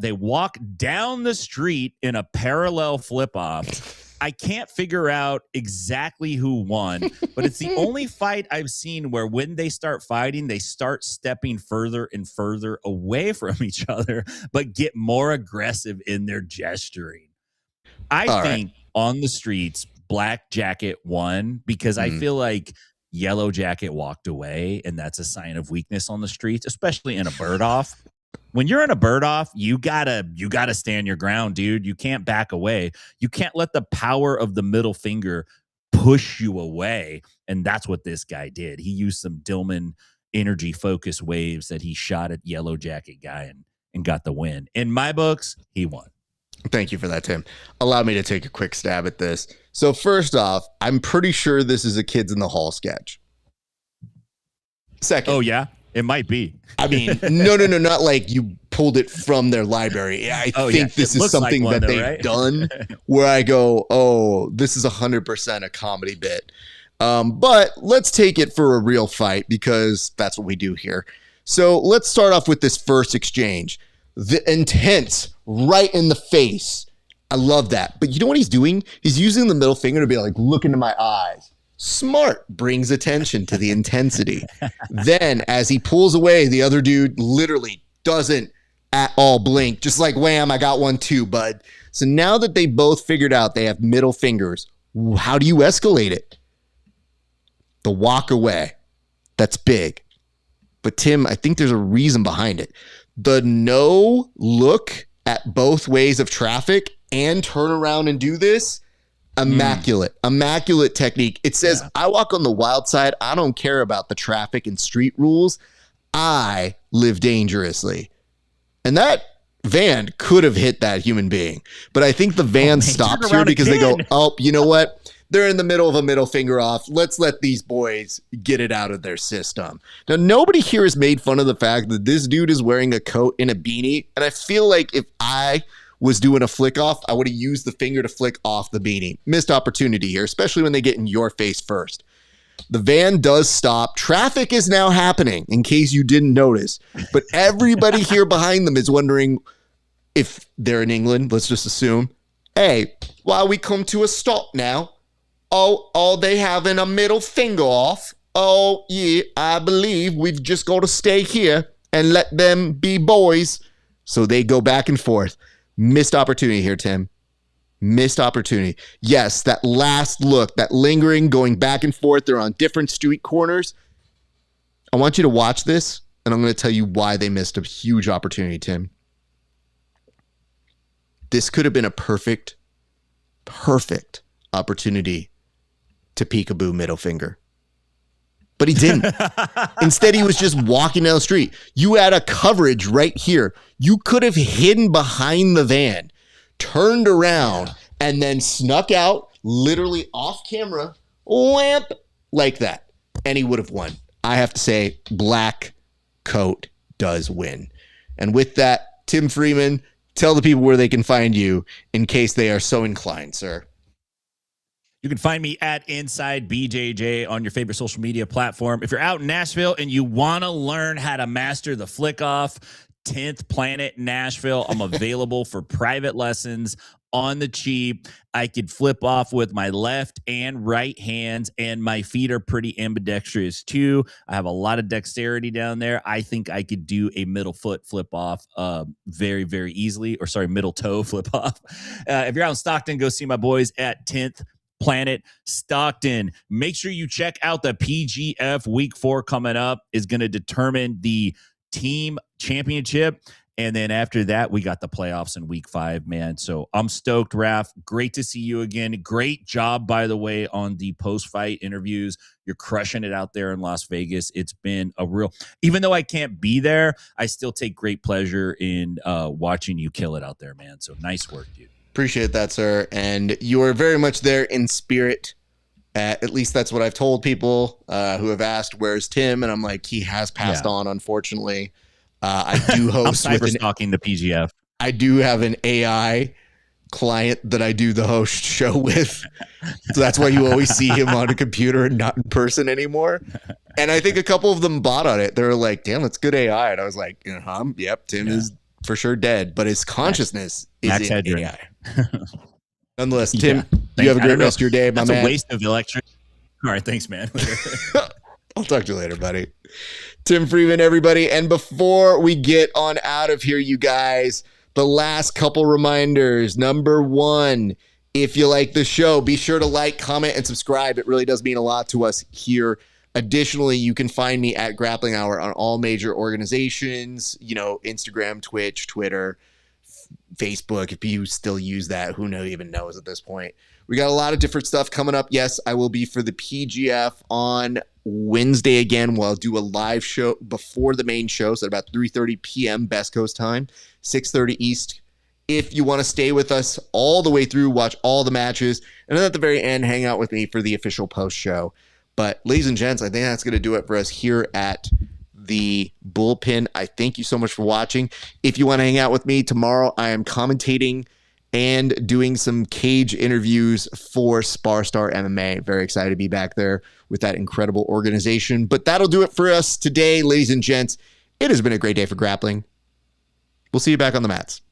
They walk down the street in a parallel flip-off. I can't figure out exactly who won, but it's the only fight I've seen where when they start fighting, they start stepping further and further away from each other, but get more aggressive in their gesturing. I think on the streets, Black Jacket won because I feel like Yellow Jacket walked away, and that's a sign of weakness on the streets, especially in a bird off. When you're in a bird off, you gotta stand your ground, dude. You can't back away. You can't let the power of the middle finger push you away. And that's what this guy did. He used some Dillman energy focus waves that he shot at Yellow Jacket guy and got the win. In my books, he won. Thank you for that, Tim. Allow me to take a quick stab at this. So first off, I'm pretty sure this is a Kids in the Hall sketch. Second. Oh, yeah? It might be. I mean, no, not like you pulled it from their library. I think this is something that they've done where I go, oh, this is 100% a comedy bit. But let's take it for a real fight because that's what we do here. So let's start off with this first exchange. The intense right in the face. I love that. But you know what he's doing? He's using the middle finger to be like, look into my eyes. Smart, brings attention to the intensity. Then as he pulls away, the other dude literally doesn't at all blink. Just like, wham, I got one too, bud. So now that they both figured out they have middle fingers, how do you escalate it? The walk away. That's big. But Tim, I think there's a reason behind it. The no look at both ways of traffic and turn around and do this, immaculate technique. It says, I walk on the wild side. I don't care about the traffic and street rules. I live dangerously. And that van could have hit that human being. But I think the van stops here because they go, oh, you know what? They're in the middle of a middle finger off. Let's let these boys get it out of their system. Now, nobody here has made fun of the fact that this dude is wearing a coat and a beanie. And I feel like if I was doing a flick off, I would have used the finger to flick off the beanie. Missed opportunity here, especially when they get in your face first. The van does stop. Traffic is now happening, in case you didn't notice. But everybody here behind them is wondering, if they're in England, let's just assume, hey, why we come to a stop now? Oh, they having a middle finger off. Oh, yeah, I believe we've just got to stay here and let them be boys. So they go back and forth. Missed opportunity here, Tim. Missed opportunity. Yes, that last look, that lingering, going back and forth. They're on different street corners. I want you to watch this, and I'm going to tell you why they missed a huge opportunity, Tim. This could have been a perfect opportunity to peekaboo middle finger. But he didn't. Instead, he was just walking down the street. You had a coverage right here. You could have hidden behind the van, turned around, and then snuck out, literally off camera, lamp, like that. And he would have won. I have to say, black coat does win. And with that, Tim Freeman, tell the people where they can find you in case they are so inclined, sir. You can find me at Inside BJJ on your favorite social media platform. If you're out in Nashville and you want to learn how to master the flick off, 10th Planet Nashville, I'm available for private lessons on the cheap. I could flip off with my left and right hands, and my feet are pretty ambidextrous too. I have a lot of dexterity down there. I think I could do a middle foot flip off very, very easily, or sorry, middle toe flip off. If you're out in Stockton, go see my boys at 10th Planet Stockton. Make sure you check out the PGF Week 4 coming up. Is going to determine the team championship. And then after that, we got the playoffs in Week 5, man. So I'm stoked, Raf. Great to see you again. Great job, by the way, on the post-fight interviews. You're crushing it out there in Las Vegas. It's been a real, even though I can't be there, I still take great pleasure in watching you kill it out there, man. So nice work, dude. Appreciate that, sir. And you are very much there in spirit. At least that's what I've told people who have asked, where's Tim? And I'm like, he has passed on, unfortunately. I do host I'm cyber-stalking the PGF. I do have an AI client that I do the host show with. So that's why you always see him on a computer and not in person anymore. And I think a couple of them bought on it. They were like, damn, that's good AI. And I was like, yep, Tim is for sure dead, but his consciousness is in AI. Nonetheless, Tim, you have a great rest of your day, my man. That's a waste of electricity. All right, thanks, man. I'll talk to you later, buddy. Tim Freeman, everybody. And before we get on out of here, you guys, the last couple reminders. Number one, if you like the show, be sure to like, comment, and subscribe. It really does mean a lot to us here. Additionally, you can find me at Grappling Hour on all major organizations, Instagram, Twitch, Twitter, Facebook. If you still use that, who even knows at this point. We got a lot of different stuff coming up. Yes, I will be for the PGF on Wednesday again. We'll do a live show before the main show, so at about 3:30 p.m. Best Coast time, 6:30 East. If you want to stay with us all the way through, watch all the matches, and then at the very end, hang out with me for the official post show. But ladies and gents, I think that's going to do it for us here at the Bullpen. I thank you so much for watching. If you want to hang out with me tomorrow, I am commentating and doing some cage interviews for Sparstar MMA. Very excited to be back there with that incredible organization. But that'll do it for us today, ladies and gents. It has been a great day for grappling. We'll see you back on the mats.